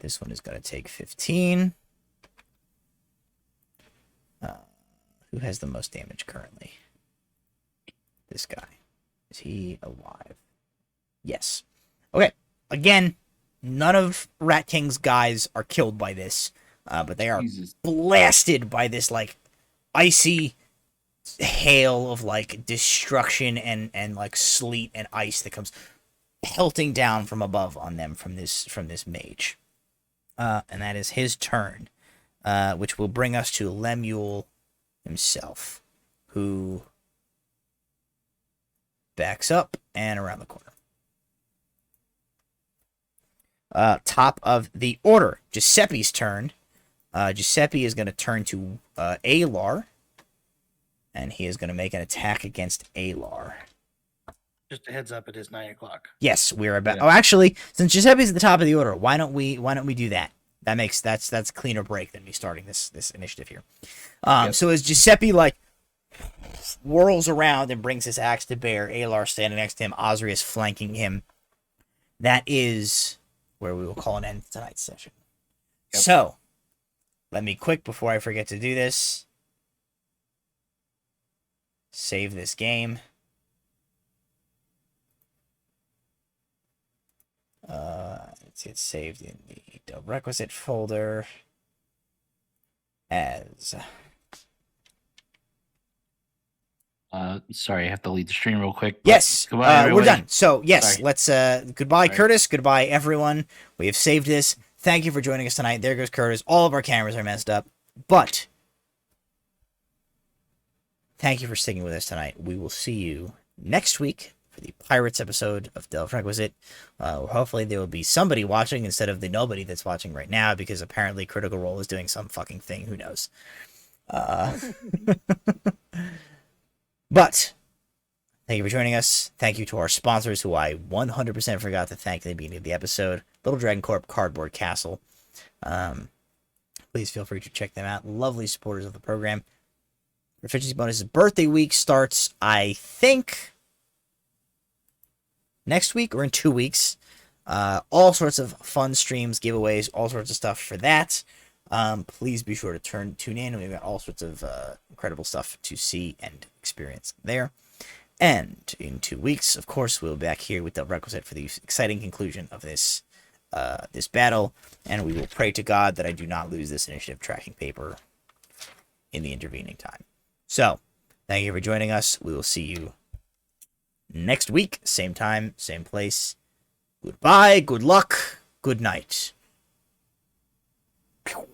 This one is going to take 15. Who has the most damage currently? This guy. Is he alive? Yes. Okay. Again, none of Rat King's guys are killed by this, but they are Jesus. blasted by this, like, icy hail of, like, destruction and like, sleet and ice that comes pelting down from above on them from this mage. And that is his turn, which will bring us to Lemuel himself, who backs up and around the corner. Top of the order, Giuseppe's turn. Giuseppe is going to turn to Aelar, and he is going to make an attack against Aelar. Just a heads up, it is 9 o'clock. Yes, we're about. Yeah. Oh, actually, since Giuseppe's at the top of the order, why don't we do that? That's a cleaner break than me starting this initiative here. Yep. So as Giuseppe like whirls around and brings his axe to bear, Aelar standing next to him, Ozrius flanking him. That is where we will call an end to tonight's session. Yep. So, let me quick before I forget to do this. Save this game. It's saved in the Delve Requisite folder as Sorry, I have to leave the stream real quick. but yes. Goodbye, We're everybody. done. So yes, Sorry. let's goodbye, Sorry. Kurtis. Goodbye, everyone. We have saved this. Thank you for joining us tonight. There goes Kurtis. All of our cameras are messed up, but thank you for sticking with us tonight. We will see you next week for the Pirates episode of Delve Requisite. Hopefully there will be somebody watching instead of the nobody that's watching right now, because apparently Critical Role is doing some fucking thing. Who knows? But thank you for joining us. Thank you to our sponsors, who I 100% forgot to thank at the beginning of the episode. Little Dragon Corp, Cardboard Castle. Please feel free to check them out. Lovely supporters of the program. Proficiency bonuses. Birthday week starts, I think, next week or in 2 weeks. All sorts of fun streams, giveaways, all sorts of stuff for that. Please be sure to tune in. We've got all sorts of incredible stuff to see and experience there. And in 2 weeks, of course, we'll be back here with the Requisite for the exciting conclusion of this this battle, and we will pray to God that I do not lose this initiative tracking paper in the intervening time. So, thank you for joining us. We will see you next week, same time, same place. Goodbye, good luck, good night. Pew.